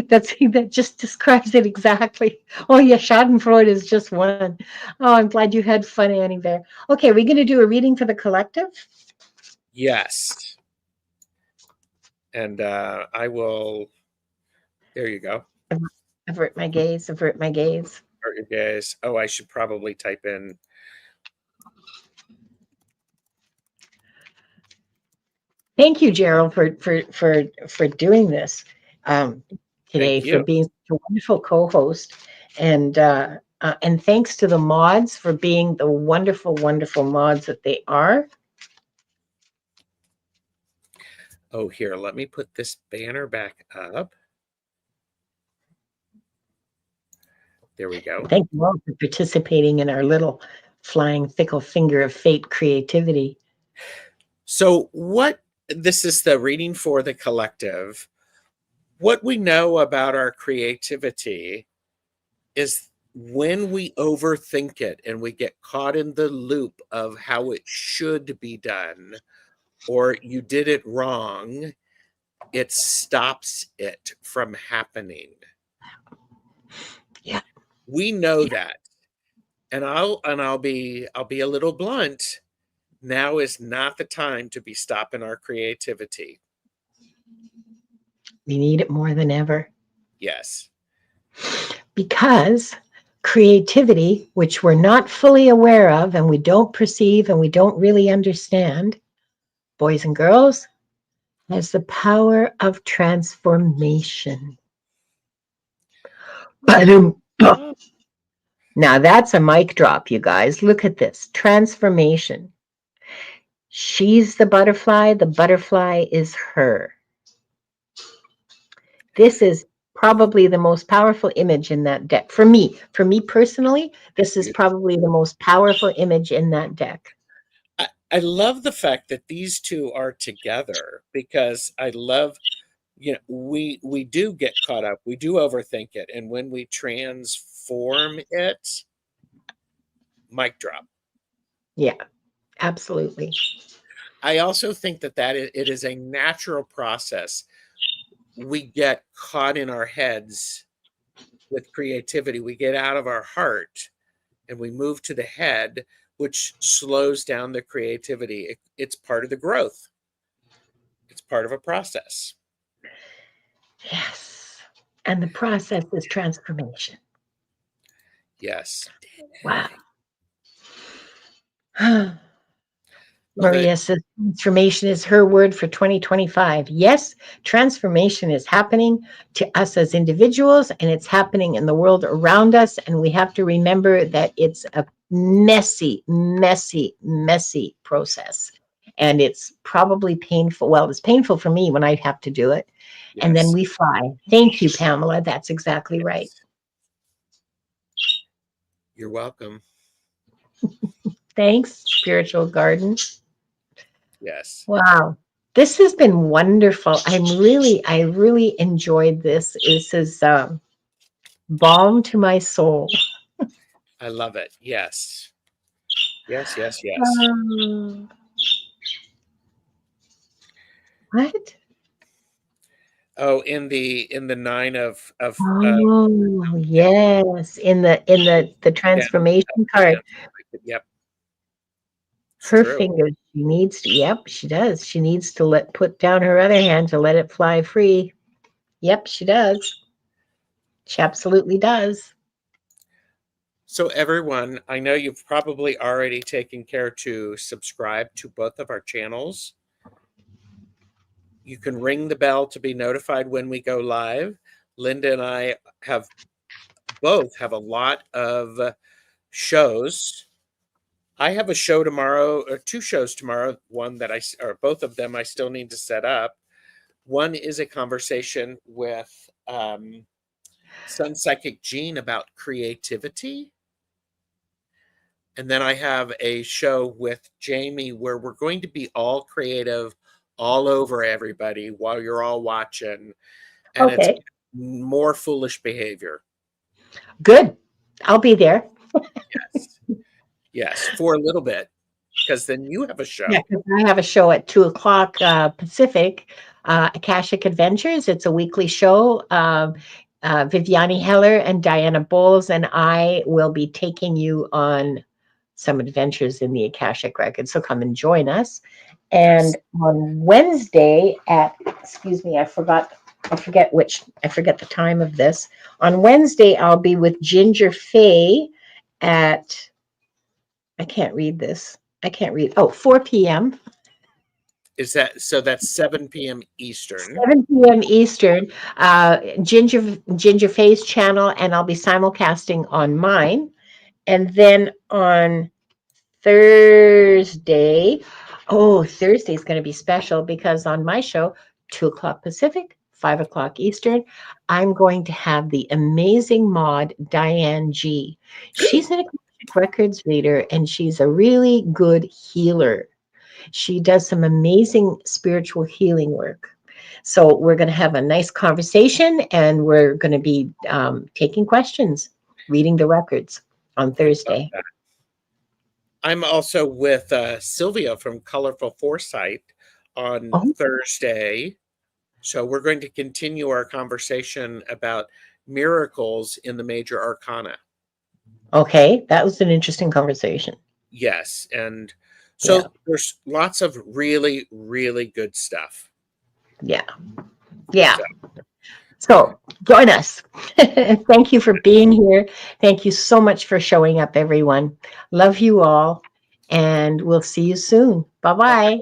[SPEAKER 1] that just describes it exactly. Oh yeah, Schadenfreude is just one. Oh, I'm glad you had fun, Annie there. Okay, we're going to do a reading for the collective.
[SPEAKER 2] Yes. And I will, there you go.
[SPEAKER 1] Avert my gaze, avert my gaze.
[SPEAKER 2] Start your guys. Oh, I should probably type in.
[SPEAKER 1] Thank you, Gerald, for doing this today,
[SPEAKER 2] Thank
[SPEAKER 1] for
[SPEAKER 2] you.
[SPEAKER 1] being such a wonderful co-host, and thanks to the mods for being the wonderful, wonderful mods that they are.
[SPEAKER 2] Oh, here, let me put this banner back up. There we go.
[SPEAKER 1] Thank you all for participating in our little flying fickle finger of fate creativity.
[SPEAKER 2] So, what this is the reading for the collective. What we know about our creativity is when we overthink it and we get caught in the loop of how it should be done, or you did it wrong, it stops it from happening.
[SPEAKER 1] Yeah.
[SPEAKER 2] We know that. And I'll be a little blunt. Now is not the time to be stopping our creativity.
[SPEAKER 1] We need it more than ever.
[SPEAKER 2] Yes.
[SPEAKER 1] Because creativity, which we're not fully aware of and we don't perceive and we don't really understand, boys and girls, has the power of transformation. Ba-dum.
[SPEAKER 2] Ah,
[SPEAKER 1] Now that's a mic drop, you guys. Look at this transformation. She's the butterfly is her. This is probably the most powerful image in that deck. For me personally, this is probably the most powerful image in that deck.
[SPEAKER 2] I love the fact that these two are together because I love, we do get caught up, we do overthink it, and when we transform it, mic drop.
[SPEAKER 1] Yeah, absolutely.
[SPEAKER 2] I also think that it is a natural process. We get caught in our heads with creativity. We get out of our heart and we move to the head, which slows down the creativity. It's part of the growth. It's part of a process.
[SPEAKER 1] Yes. And the process is transformation.
[SPEAKER 2] Yes.
[SPEAKER 1] Wow.
[SPEAKER 2] Love it.
[SPEAKER 1] Maria says transformation is her word for 2025. Yes, transformation is happening to us as individuals, and it's happening in the world around us. And we have to remember that it's a messy, messy, messy process. And it's probably painful. Well, it's painful for me when I have to do it. And then
[SPEAKER 2] Yes.
[SPEAKER 1] we fly. Thank you, Pamela. That's exactly right.
[SPEAKER 2] Yes. You're welcome.
[SPEAKER 1] Thanks, Spiritual Garden.
[SPEAKER 2] Yes.
[SPEAKER 1] Wow. This has been wonderful. I really enjoyed this. This is balm to my soul.
[SPEAKER 2] I love it. Yes. Yes, yes, yes.
[SPEAKER 1] Um, what?
[SPEAKER 2] Oh, in the nine of
[SPEAKER 1] Oh, yes. In the
[SPEAKER 2] yeah,
[SPEAKER 1] transformation card.
[SPEAKER 2] yep, it's
[SPEAKER 1] Her
[SPEAKER 2] true.
[SPEAKER 1] fingers, she needs to, yep, she does. She needs to put down her other hand to let it fly free. Yep, she does. She absolutely does.
[SPEAKER 2] So everyone, I know you've probably already taken care to subscribe to both of our channels. You can ring the bell to be notified when we go live. Linda and I both have a lot of shows. I have a show tomorrow, or two shows tomorrow. One that or both of them I still need to set up. One is a conversation with Sun Psychic Jean about creativity. And then I have a show with Jamie where we're going to be all creative all over everybody while you're all watching. And it's
[SPEAKER 1] Okay,
[SPEAKER 2] more foolish behavior.
[SPEAKER 1] good. I'll be there.
[SPEAKER 2] Yes. Yes, for a little bit. Because then you have a
[SPEAKER 1] Yeah,
[SPEAKER 2] show.
[SPEAKER 1] 'cause I have a show at 2 o'clock Pacific, Akashic Adventures. It's a weekly show. Viviani Heller and Diana Bowles and I will be taking you on some adventures in the Akashic Records. So come and join us.
[SPEAKER 2] Yes.
[SPEAKER 1] And on Wednesday excuse me, I forget the time of this. On Wednesday, I'll be with Ginger Faye at, I can't read this. I can't read. Oh, 4 p.m.
[SPEAKER 2] Is that so? That's 7 p.m. Eastern.
[SPEAKER 1] 7 p.m. Eastern, Ginger Faye's channel, and I'll be simulcasting on mine. And then on Thursday, oh, Thursday's going to be special because on my show, 2 o'clock Pacific, 5 o'clock Eastern, I'm going to have the amazing mod Diane G. She's an Akashic Records reader and she's a really good healer. She does some amazing spiritual healing work. So we're going to have a nice conversation and we're going to be taking questions, reading the records on
[SPEAKER 2] I love
[SPEAKER 1] Thursday.
[SPEAKER 2] that. I'm also with Sylvia from Colorful Foresight on
[SPEAKER 1] Oh,
[SPEAKER 2] Thursday. So we're going to continue our conversation about miracles in the major arcana.
[SPEAKER 1] okay. That was an interesting conversation.
[SPEAKER 2] Yes. And
[SPEAKER 1] Yeah.
[SPEAKER 2] so there's lots of really, really good stuff.
[SPEAKER 1] Yeah. Yeah.
[SPEAKER 2] So,
[SPEAKER 1] So join us. Thank you for being here. Thank you so much for showing up, everyone. Love you all. And we'll see you soon. Bye bye.